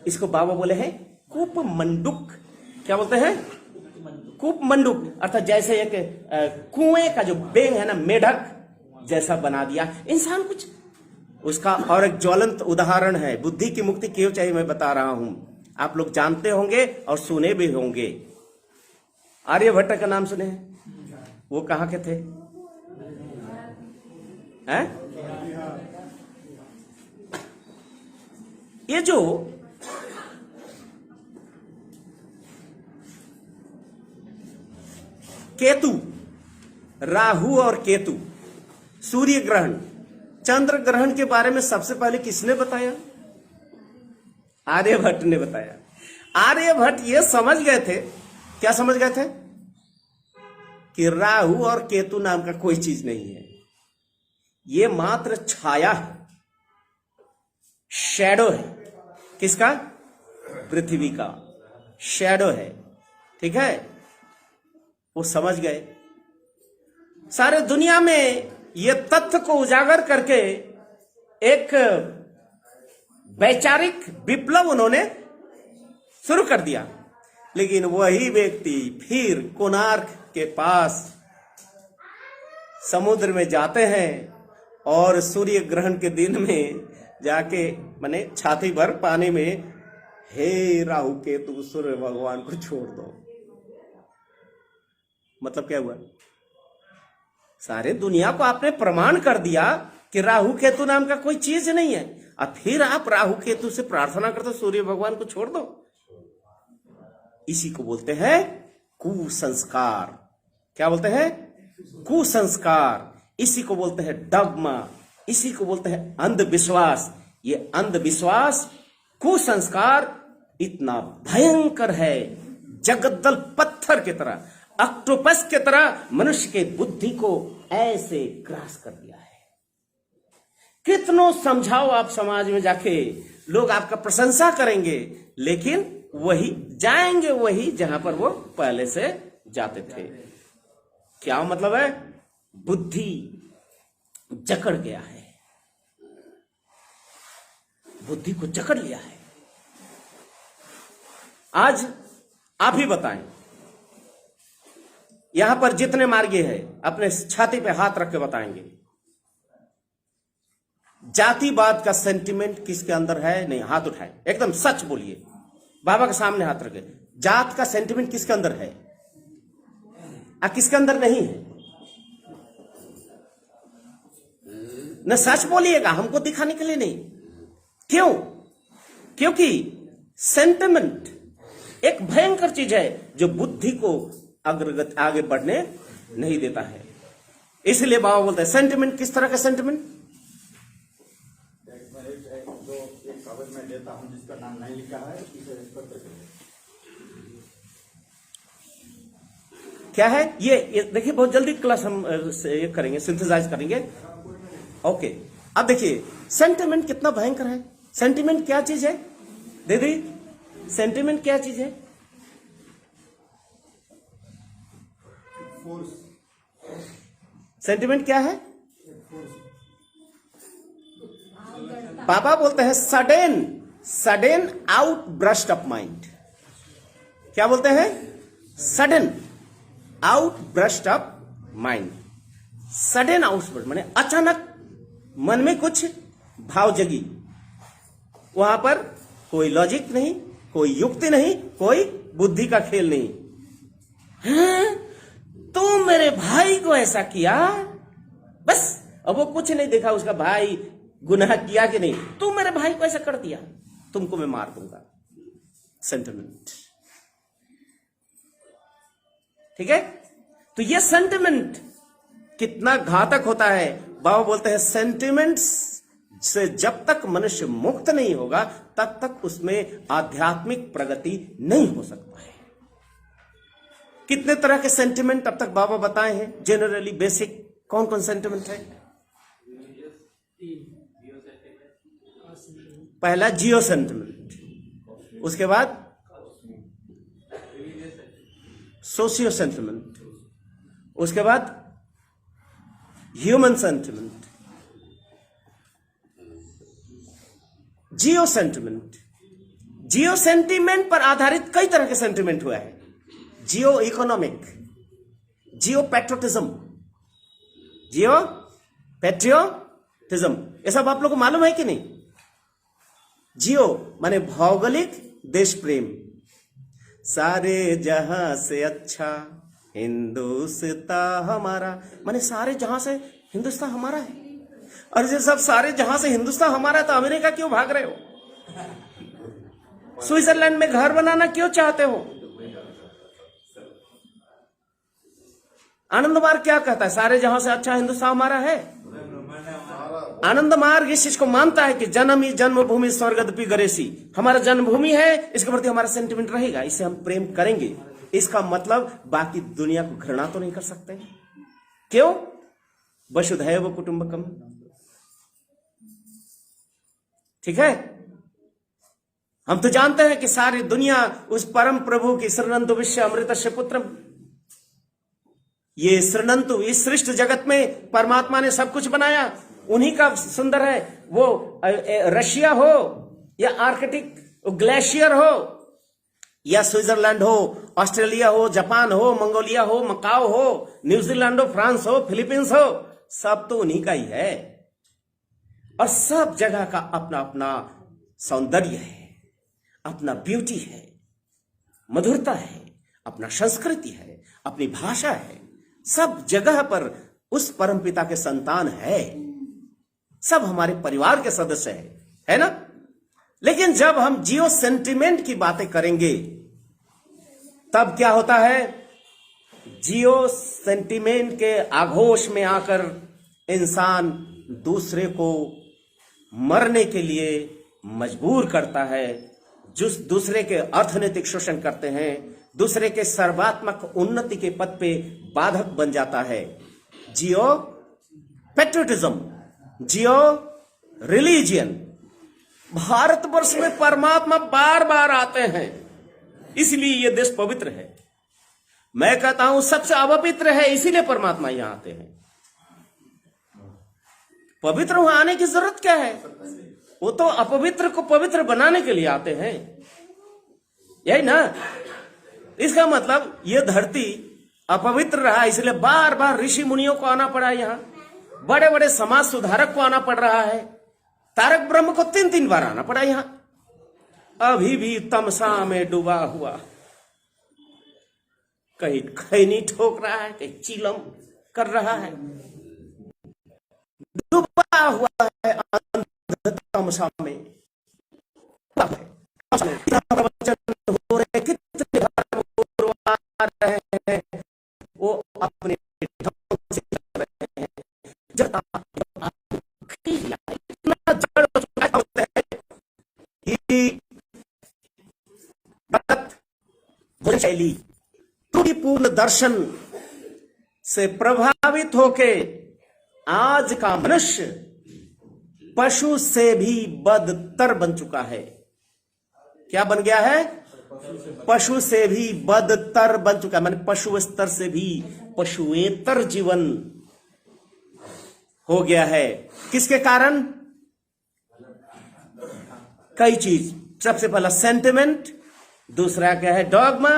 A: इसको बाबा बोले हैं कूप मंडुक। क्या बोलते हैं? कूप मंडुक, अर्थात जैसे एक कुएं का जो बेंग है ना, मेढक जैसा बना दिया इंसान कुछ। उसका और एक ज्वलंत उदाहरण है, बुद्धि की मुक्ति क्यों चाहिए मैं बता रहा हूं, आप लोग जानते होंगे और सुने भी होंगे। आर्यभट्ट का नाम सुने हैं? वो कहां के थे? हैं? ये जो केतु, राहु और केतु, सूर्य ग्रहण, चंद्र ग्रहण के बारे में सबसे पहले किसने बताया? आर्यभट्ट ने बताया। आर्यभट्ट ये समझ गए थे, क्या समझ गए थे? कि राहु और केतु नाम का कोई चीज नहीं है, ये मात्र छाया है, शैडो है। किसका? पृथ्वी का शैडो है। ठीक है, वो समझ गए। सारे दुनिया में ये तथ्य को उजागर करके एक वैचारिक विप्लव उन्होंने शुरू कर दिया। लेकिन वही व्यक्ति फिर कोणार्क के पास समुद्र में जाते हैं और सूर्य ग्रहण के दिन में जाके माने छाती भर पानी में, हे राहु केतु सूर्य भगवान को छोड़ दो। मतलब क्या हुआ? सारे दुनिया को आपने प्रमाण कर दिया कि राहु केतु नाम का कोई चीज नहीं है, और फिर आप राहु केतु से प्रार्थना करते सूर्य भगवान को छोड़ दो। इसी को बोलते हैं कुसंस्कार। क्या बोलते हैं? कुसंस्कार। इसी को बोलते हैं डॉगमा, इसी को बोलते हैं अंधविश्वास। ये अंधविश्वास, कुसंस्कार इतना भयंकर है, जगद्दल पत्थर की तरह, ऑक्टोपस की तरह मनुष्य के बुद्धि को ऐसे ग्रास कर दिया है। कितनों समझाओ आप समाज में जाके, लोग आपका प्रशंसा करेंगे, लेकिन वही जाएंगे वही जहां पर वो पहले से जाते थे। क्या मतलब है? बुद्धि जकड़ गया है, बुद्धि को जकड़ लिया है। आज आप ही बताएं, यहां पर जितने मार्गी है अपने छाती पे हाथ रख के बताएंगे, जातिवाद का सेंटिमेंट किसके अंदर है? नहीं, हाथ उठाए, एकदम सच बोलिए, बाबा के सामने हाथ रखे। जात का सेंटिमेंट किसके अंदर है और किसके अंदर नहीं है? न सच बोलिएगा, हमको दिखाने के लिए नहीं। क्यों? क्योंकि सेंटिमेंट एक भयंकर चीज है जो बुद्धि को अग्रगति आगे बढ़ने नहीं देता है। इसलिए बाबा बोलते हैं सेंटिमेंट। किस तरह का सेंटिमेंट? एक कागज में देता हूं जिसका नाम नहीं लिखा है, क्या है ये देखिए, बहुत जल्दी क्लास हम ये करेंगे, सिंथेसाइज करेंगे। ओके, अब देखिए सेंटिमेंट कितना भयंकर है। सेंटिमेंट क्या चीज है दीदी? सेंटिमेंट क्या चीज है? सेंटिमेंट क्या है? बाबा बोलते हैं sudden out burst of mind. क्या बोलते हैं? Sudden out burst of mind. Sudden outburst माने अचानक मन में कुछ भाव जगी, वहां पर कोई लॉजिक नहीं, कोई युक्ति नहीं, कोई बुद्धि का खेल नहीं। हैं? तो मेरे भाई को ऐसा किया, बस अब वो कुछ नहीं देखा उसका भाई गुनाह किया कि नहीं, तू मेरे भाई को ऐसा कर दिया, तुमको मैं मार दूंगा। सेंटिमेंट, ठीक है? तो ये सेंटिमेंट कितना घातक होता है। बाबा बोलते हैं सेंटिमेंट्स से जब तक मनुष्य मुक्त नहीं होगा तब तक उसमें आध्यात्मिक प्रगति नहीं हो सकता है। कितने तरह के सेंटिमेंट अब तक बाबा बताए हैं? जनरली बेसिक कौन कौन सेंटिमेंट है? पहला जियो सेंटिमेंट, उसके बाद सोशियो सेंटिमेंट, उसके बाद ह्यूमन सेंटिमेंट, जियो सेंटिमेंट। जियो सेंटिमेंट पर आधारित कई तरह के सेंटिमेंट हुआ है। जियो इकोनॉमिक, जियो पैट्रियोटिज्म, जियो पैट्रियोटिज्म, ये सब आप लोग को मालूम है कि नहीं? जियो माने भौगोलिक देश प्रेम, सारे जहां से अच्छा हिंदुस्तान हमारा, माने सारे जहां से हिंदुस्तान हमारा है। और ये सब सारे जहां से हिंदुस्तान हमारा है तो अमेरिका क्यों भाग रहे हो? स्विट्जरलैंड में घर बनाना क्यों चाहते हो? आनंद मार्ग क्या कहता है? सारे जहां से अच्छा हिंदुस्तान हमारा है। आनंद मार्ग इस चीज को मानता है कि जन्मी जन्मभूमि स्वर्गदपि गरेसी, हमारा जन्मभूमि है, इसके प्रति हमारा सेंटिमेंट रहेगा, इससे हम प्रेम करेंगे। इसका मतलब बाकी दुनिया को घृणा तो नहीं कर सकते। क्यों? वसुधैव कुटुंबकम, ठीक है? हम तो जानते हैं कि सारी दुनिया उस परम प्रभु की श्रीनंतु विश्व अमृतस्य पुत्रम, ये श्रीनंतु इस सृष्ट जगत में परमात्मा ने सब कुछ बनाया, उन्हीं का सुंदर है। वो रशिया हो या आर्कटिक ग्लेशियर हो या स्विट्जरलैंड हो, ऑस्ट्रेलिया हो, जापान हो, मंगोलिया हो, मकाओ हो, न्यूजीलैंड हो, फ्रांस हो, फिलीपींस हो, सब तो उन्हीं का ही है। और सब जगह का अपना अपना सौंदर्य है, अपना ब्यूटी है, मधुरता है, अपना संस्कृति है, अपनी भाषा है। सब जगह पर उस परमपिता के संतान है, सब हमारे परिवार के सदस्य है ना? लेकिन जब हम जियो सेंटिमेंट की बातें करेंगे तब क्या होता है? जियो सेंटिमेंट के आघोष में आकर इंसान दूसरे को मरने के लिए मजबूर करता है, जिस दूसरे के अर्थनैतिक शोषण करते हैं, दूसरे के सर्वात्मक उन्नति के पद पे बाधक बन जाता है। जियो पैट्रियोटिज्म, जियो रिलीजियन। भारतवर्ष में परमात्मा बार बार आते हैं, इसलिए यह देश पवित्र है। मैं कहता हूं सबसे अपवित्र है, इसीलिए परमात्मा यहां आते हैं। पवित्र वहां आने की जरूरत क्या है? वो तो अपवित्र को पवित्र बनाने के लिए आते हैं, यही ना? इसका मतलब यह धरती अपवित्र रहा, इसलिए बार बार ऋषि मुनियों को आना पड़ा, यहां बड़े बड़े समाज सुधारक को आना पड़ रहा है, तारक ब्रह्म को 3-3 बार आना पड़ा यहां। अभी भी तमसा में डूबा हुआ, कहीं खैनी ठोक रहा है, कहीं चिलम कर रहा है, डूबा हुआ है तमसा में। हो रहे कितने आ रहे हैं, वो अपने ढंग से कर रहे हैं। जब इतना जड़ हो चुका है कि भोजन शैली पूर्ण दर्शन से प्रभावित होके आज का मनुष्य पशु से भी बदतर बन चुका है। क्या बन गया है? पशु से भी बदतर बन चुका है, माने पशु स्तर से भी पशुएतर जीवन हो गया है। किसके कारण? कई चीज, सबसे पहला सेंटिमेंट, दूसरा क्या है डॉगमा,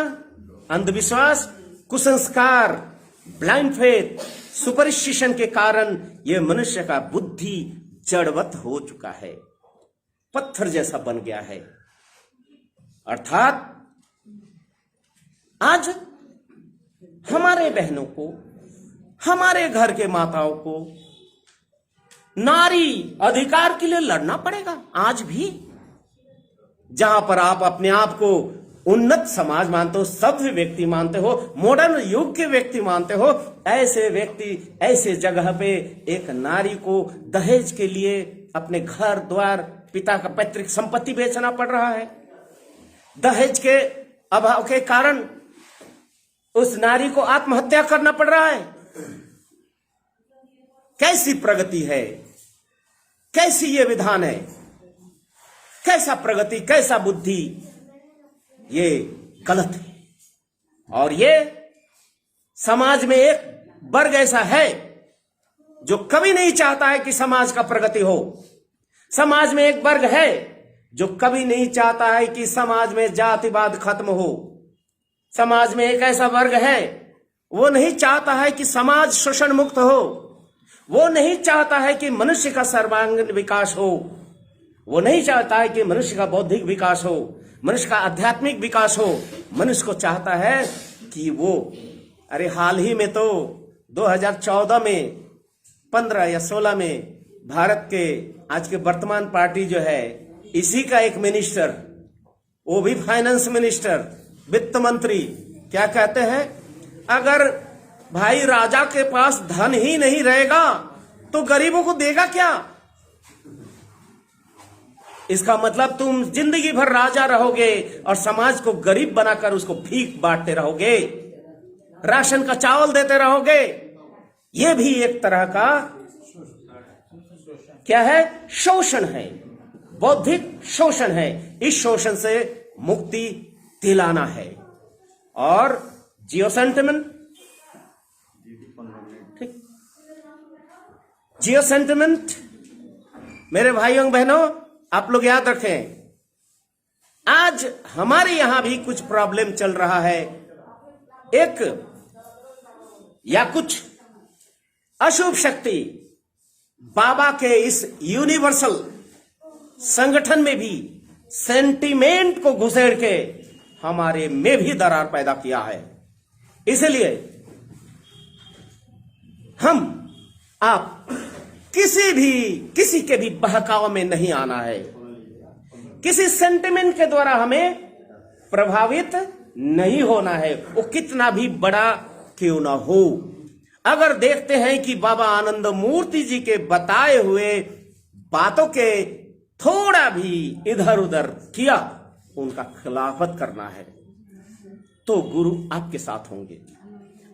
A: अंधविश्वास, कुसंस्कार, ब्लाइंड फेथ, सुपरस्टिशन के कारण यह मनुष्य का बुद्धि जड़वत हो चुका है, पत्थर जैसा बन गया है। अर्थात आज हमारे बहनों को, हमारे घर के माताओं को नारी अधिकार के लिए लड़ना पड़ेगा। आज भी जहां पर आप अपने आप को उन्नत समाज मानते हो, सभ्य व्यक्ति मानते हो, मॉडर्न युग के व्यक्ति मानते हो, ऐसे व्यक्ति ऐसे जगह पे एक नारी को दहेज के लिए अपने घर द्वार, पिता का पैतृक संपत्ति बेचना पड़ रहा है। दहेज के अभाव के कारण उस नारी को आत्महत्या करना पड़ रहा है। कैसी प्रगति है, कैसी ये विधान है, कैसा प्रगति, कैसा बुद्धि, ये गलत है। और ये समाज में एक वर्ग ऐसा है जो कभी नहीं चाहता है कि समाज का प्रगति हो। समाज में एक वर्ग है जो कभी नहीं चाहता है कि समाज में जातिवाद खत्म हो। समाज में एक ऐसा वर्ग है, वो नहीं चाहता है कि समाज शोषण मुक्त हो। वो नहीं चाहता है कि मनुष्य का सर्वांगीण विकास हो। वो नहीं चाहता है कि मनुष्य का बौद्धिक विकास हो, मनुष्य का आध्यात्मिक विकास हो। मनुष्य को चाहता है कि वो, अरे हाल ही में तो 2014 में 15 या 16 में भारत के आज के वर्तमान पार्टी जो है, इसी का एक मिनिस्टर, वो भी फाइनेंस मिनिस्टर, वित्त मंत्री, क्या कहते हैं, अगर भाई राजा के पास धन ही नहीं रहेगा तो गरीबों को देगा क्या? इसका मतलब तुम जिंदगी भर राजा रहोगे और समाज को गरीब बनाकर उसको भीख बांटते रहोगे, राशन का चावल देते रहोगे। यह भी एक तरह का क्या है? शोषण है, बौद्धिक शोषण है। इस शोषण से मुक्ति दिलाना है। और जियो सेंटिमेंट, ठीक, जियो सेंटिमेंट मेरे भाइयों बहनों, आप लोग याद रखें, आज हमारे यहां भी कुछ प्रॉब्लम चल रहा है। एक या कुछ अशुभ शक्ति बाबा के इस यूनिवर्सल संगठन में भी सेंटिमेंट को घुसेड़ के हमारे में भी दरार पैदा किया है। इसलिए हम आप किसी के भी बहकाव में नहीं आना है। किसी सेंटिमेंट के द्वारा हमें प्रभावित नहीं होना है, वो कितना भी बड़ा क्यों ना हो। अगर देखते हैं कि बाबा आनंद मूर्ति जी के बताए हुए बातों के थोड़ा भी इधर उधर किया, उनका खिलाफत करना है, तो गुरु आपके साथ होंगे।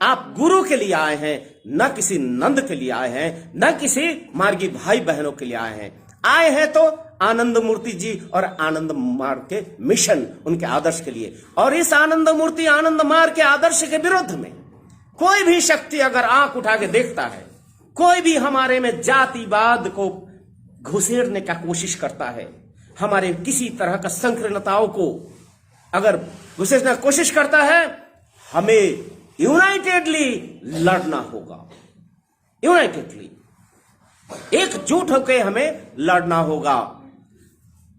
A: आप गुरु के लिए आए हैं, न किसी नंद के लिए आए हैं, न किसी मार्गी भाई बहनों के लिए आए हैं। आए हैं तो आनंद मूर्ति जी और आनंद मार्ग के मिशन, उनके आदर्श के लिए। और इस आनंद मूर्ति आनंद मार्ग के आदर्श के विरुद्ध में कोई भी शक्ति अगर आंख उठा के देखता है, कोई भी हमारे में जातिवाद को घुसेड़ने का कोशिश करता है, हमारे किसी तरह का संकीर्णताओं को अगर घुसेड़ने की कोशिश करता है, हमें यूनाइटेडली लड़ना होगा। यूनाइटेडली एकजुट होकर हमें लड़ना होगा।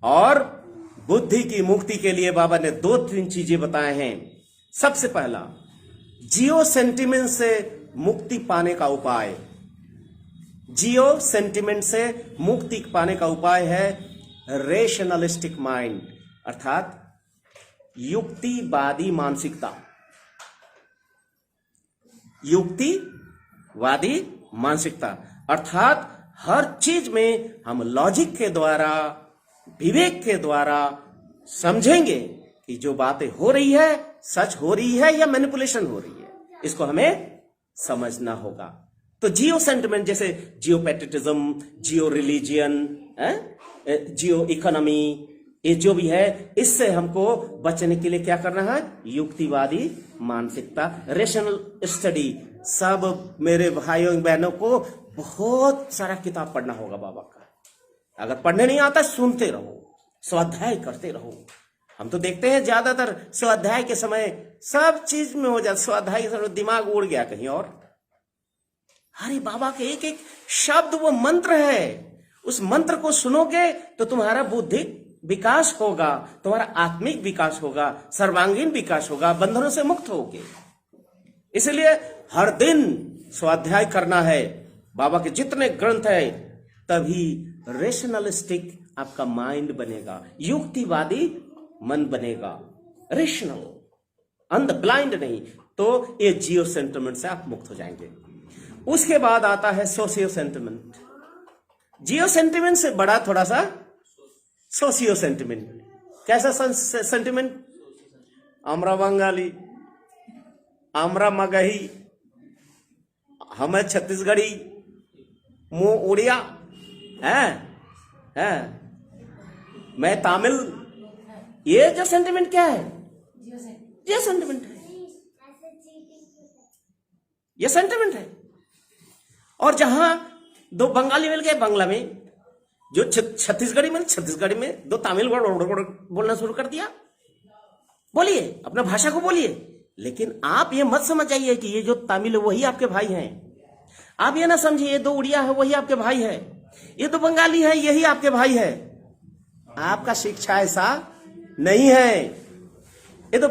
A: और बुद्धि की मुक्ति के लिए बाबा ने 2-3 चीजें बताए हैं। सबसे पहला, जियो सेंटिमेंट से मुक्ति पाने का उपाय। जियो सेंटिमेंट से मुक्ति पाने का उपाय है रेशनलिस्टिक माइंड, अर्थात युक्तिवादी मानसिकता। युक्तिवादी मानसिकता अर्थात हर चीज में हम लॉजिक के द्वारा, विवेक के द्वारा समझेंगे कि जो बातें हो रही है सच हो रही है या मैनिपुलेशन हो रही है। इसको हमें समझना होगा। तो जियो सेंटिमेंट जैसे जियो पैट्रियटिज्म, जियो रिलीजियन, जियो इकोनॉमी, ये जो भी है, इससे हमको बचने के लिए क्या करना है? युक्तिवादी मानसिकता, रेशनल स्टडी। सब मेरे भाइयों बहनों को बहुत सारा किताब पढ़ना होगा बाबा का। अगर पढ़ने नहीं आता सुनते रहो, स्वाध्याय करते रहो। हम तो देखते हैं ज्यादातर स्वाध्याय के समय सब चीज में हो जाता, स्वाध्याय के समय दिमाग उड़ गया कहीं और। अरे बाबा के एक एक शब्द वो मंत्र है, उस मंत्र को सुनोगे तो तुम्हारा बौद्धिक विकास होगा, तुम्हारा आत्मिक विकास होगा, सर्वांगीण विकास होगा, बंधनों से मुक्त होगे। इसलिए हर दिन स्वाध्याय करना है। बाबा के जितने ग्रंथ है, तभी रेशनलिस्टिक आपका माइंड बनेगा, युक्तिवादी मन बनेगा, रेशनल, अंध ब्लाइंड नहीं। तो ये जियो सेंटिमेंट से आप मुक्त हो जाएंगे। उसके बाद आता है सोशियो सेंटिमेंट। जियो सेंटिमेंट से बड़ा थोड़ा सा सोशियो सेंटिमेंट। कैसा सेंटिमेंट? আমরা बंगाली, আমরা मगही, हमें छत्तीसगढ़ी, मु उड़िया है, मैं तमिल। ये जो सेंटिमेंट क्या है? ये सेंटिमेंट है, ये सेंटिमेंट है। और जहां दो बंगाली मिल गए बांग्ला में, जो छत्तीसगढ़ी में छत्तीसगढ़ी में, दो तमिल बोलना शुरू कर दिया। बोलिए, अपना भाषा को बोलिए, लेकिन आप ये मत समझ जाइए कि ये जो तमिल है वही आपके भाई हैं। आप ये ना समझिए ये दो उड़िया है वही आपके भाई है, ये दो बंगाली है यही आपके भाई है। आपका शिक्षा ऐसा नहीं है। ये तो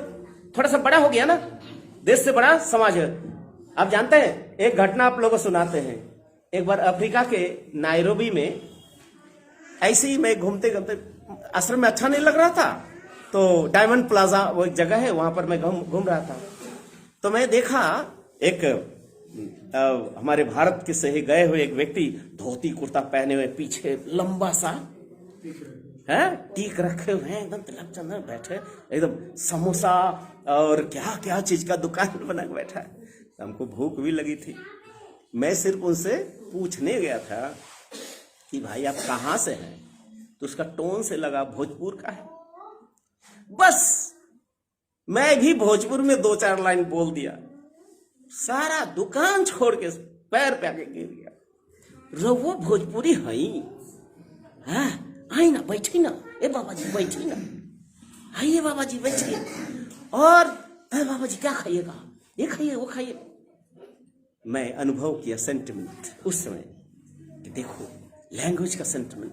A: थोड़ा सा बड़ा हो गया ना, देश से बड़ा समाज है। आप जानते हैं, एक घटना आप लोगों को सुनाते हैं। एक बार अफ्रीका के नायरोबी में ऐसे ही मैं घूमते घूमते, आश्रम में अच्छा नहीं लग रहा था, तो डायमंड प्लाजा वो एक जगह है, वहां पर मैं घूम रहा था। तो मैं देखा एक हमारे भारत के से ही गए हुए एक व्यक्ति धोती कुर्ता पहने हुए, पीछे लंबा सा है टीक रखे हुए हैं, एकदम तिलक चंदन बैठे, एकदम समोसा और क्या क्या चीज का दुकान बना के बैठा है। हमको भूख भी लगी थी। मैं सिर्फ उनसे पूछने गया था कि भाई आप कहां से हैं, तो उसका टोन से लगा भोजपुर का है। बस मैं भी भोजपुर में 2-4 लाइन बोल दिया, सारा दुकान छोड़ के पैर पे आके गिर गया। रवो भोजपुरी हई, आई ना, बैठी ना, ए बाबा जी बैठी ना, आइए बाबा जी बैठिए। और बाबा जी क्या खाइएगा, ये खाइए वो खाइए। मैं अनुभव किया सेंटिमेंट उस समय कि देखो लैंग्वेज का सेंटिमेंट,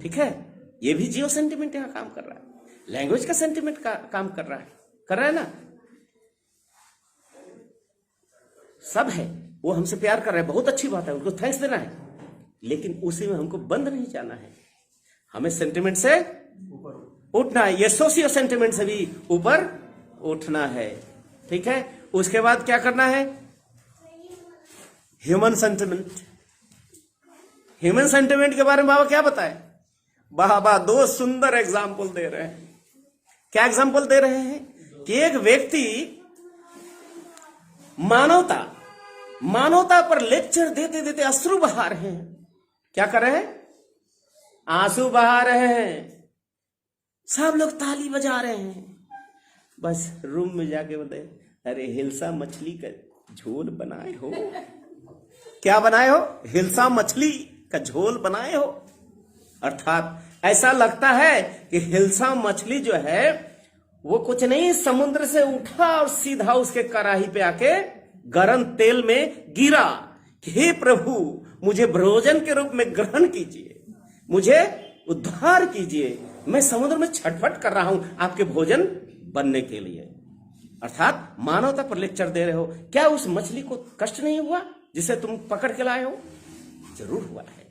A: ठीक है, ये भी जियो सेंटिमेंट यहां काम कर रहा है, लैंग्वेज का सेंटिमेंट का काम कर रहा है ना। सब है, वो हमसे प्यार कर रहा है, बहुत अच्छी बात है, उनको थैंक्स देना है, लेकिन उसी में हमको बंद नहीं जाना है। हमें सेंटिमेंट से उठना है, ये सोशियो सेंटिमेंट से भी ऊपर उठना है, ठीक है। उसके बाद क्या करना है? Human sentiment. ह्यूमन सेंटिमेंट के बारे में बाबा क्या बताए? बाबा 2 सुंदर एग्जाम्पल दे रहे हैं। क्या एग्जाम्पल दे रहे हैं? कि एक व्यक्ति मानवता पर लेक्चर देते देते अश्रु बहा रहे हैं। क्या कर रहे हैं? आंसू बहा रहे हैं। सब लोग ताली बजा रहे हैं। बस रूम में जाके बोलते, अरे हिल्सा मछली का झोल बनाए हो। क्या बनाए हो? हिल्सा मछली का झोल बनाए हो। अर्थात ऐसा लगता है कि हिल्सा मछली जो है वो कुछ नहीं, समुद्र से उठा और सीधा उसके कड़ाही पे आके गरम तेल में गिरा कि हे प्रभु मुझे भोजन के रूप में ग्रहण कीजिए, मुझे उद्धार कीजिए, मैं समुद्र में छटपट कर रहा हूं आपके भोजन बनने के लिए। अर्थात मानवता पर लेक्चर दे रहे हो। क्या उस मछली को कष्ट नहीं हुआ जिसे तुम पकड़ के लाए हो? जरूर हुआ है।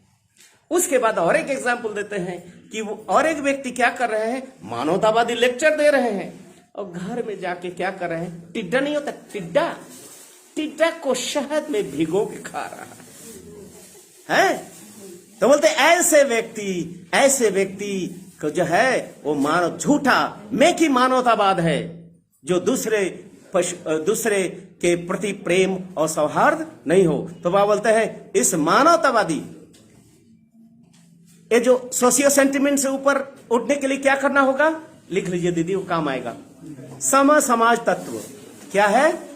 A: उसके बाद और एक एग्जाम्पल देते हैं कि वो और एक व्यक्ति क्या कर रहे हैं? मानवतावादी लेक्चर दे रहे हैं और घर में जाके क्या कर रहे हैं? टिड्डा नहीं होता, टिड्डा को शहद में भिगो के खा रहा है। तो बोलते ऐसे व्यक्ति को जो है वो मानव झूठा मेकी मानवतावाद है, जो दूसरे के प्रति प्रेम और सौहार्द नहीं हो। तो बाबा बोलते हैं इस मानवतावादी, ये जो सोशियो सेंटिमेंट से ऊपर उठने के लिए क्या करना होगा? लिख लीजिए दीदी, वो काम आएगा। सम समाज तत्व। क्या है?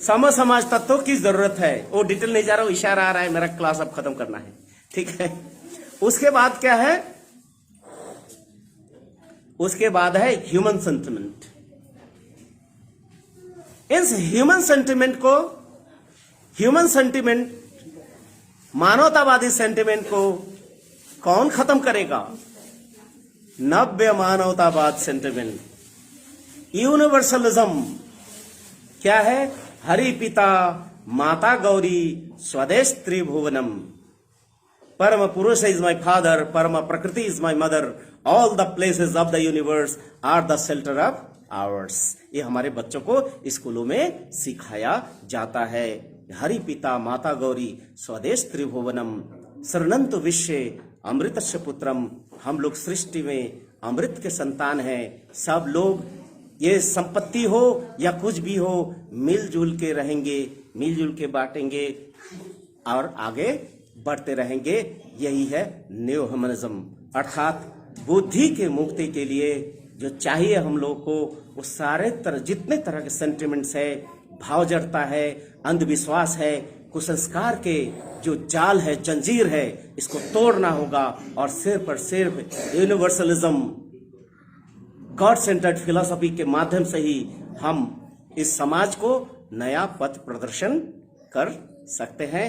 A: सम समाज तत्व की जरूरत है। वो डिटेल नहीं जा रहा हूं, इशारा आ रहा है, मेरा क्लास अब खत्म करना है, ठीक है। उसके बाद क्या है? उसके बाद है ह्यूमन सेंटिमेंट। इस ह्यूमन सेंटिमेंट मानवतावादी सेंटिमेंट को कौन खत्म करेगा? नव्य मानवतावाद सेंटिमेंट, यूनिवर्सलिज्म। क्या है? हरि पिता माता गौरी स्वदेश त्रिभुवनम, परम पुरुष is my father, param prakriti is my mother, all the places of the universe are the shelter of ours. ये हमारे बच्चों को स्कूलों में सिखाया जाता है। हरि पिता माता गौरी स्वदेश त्रिभुवनम, शरणंतु विश्व अमृतस्य पुत्रम। हम लोग सृष्टि में अमृत के संतान हैं। सब लोग, ये संपत्ति हो या कुछ भी हो, मिलजुल के रहेंगे, मिलजुल के बांटेंगे और आगे बढ़ते रहेंगे। यही है न्यू ह्यूमनिज्म, अर्थात बुद्धि के मुक्ति के लिए जो चाहिए हम लोग को, वो सारे तरह जितने तरह के सेंटिमेंट्स है, भाव जड़ता है, अंधविश्वास है, कुसंस्कार के जो जाल है, जंजीर है, इसको तोड़ना होगा और सिर्फ और सिर्फ यूनिवर्सलिज्म, गॉड सेंटर्ड फिलॉसफी के माध्यम से ही हम इस समाज को नया पथ प्रदर्शन कर सकते हैं।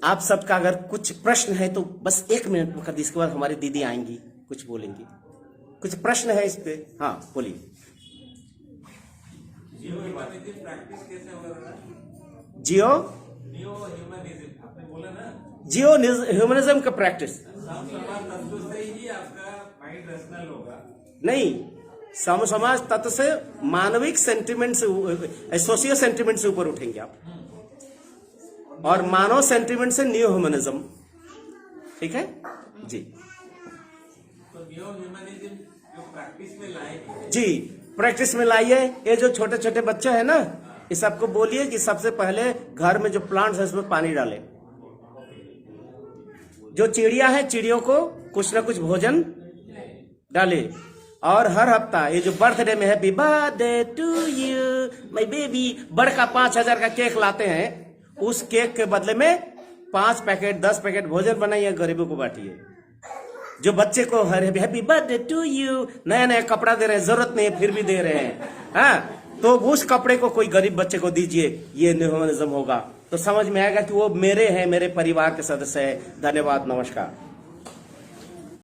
A: आप सबका अगर कुछ प्रश्न है तो बस 1 मिनट में कर दी, इसके बाद हमारी दीदी आएंगी, कुछ बोलेंगी। कुछ प्रश्न है इस पे? हाँ बोलिए। जियो जियो ह्यूमनिज्म का प्रैक्टिस नहीं, सम समाज तत्व से मानविक सेंटिमेंट से, सोशियो सेंटिमेंट से ऊपर उठेंगे आप, और मानव सेंटिमेंट से न्यू ह्यूमनिज्म। ठीक है जी।
C: तो न्यू ह्यूमनिज्म जो प्रैक्टिस में लाएंगे
A: जी, प्रैक्टिस में लाइए। ये जो छोटे छोटे बच्चे हैं ना, ये सबको बोलिए कि सबसे पहले घर में जो प्लांट्स है उसमें पानी डाले। जो चिड़िया है, चिड़ियों को कुछ ना कुछ भोजन डाले। और हर हफ्ता ये जो बर्थडे में happy birthday to you my baby, बड़का 5000 का केक लाते हैं, उस केक के बदले में 5 पैकेट 10 पैकेट भोजन बनाइए, गरीबों को बांटिए। जो बच्चे को हैप्पी बर्थडे टू यू नया नया कपड़ा दे रहे हैं, जरूरत नहीं है फिर भी दे रहे हैं, हाँ, तो उस कपड़े को कोई गरीब बच्चे को दीजिए। ये न्यू ह्यूमनिज्म होगा, तो समझ में आएगा कि वो मेरे हैं, मेरे परिवार के सदस्य हैं। धन्यवाद, नमस्कार।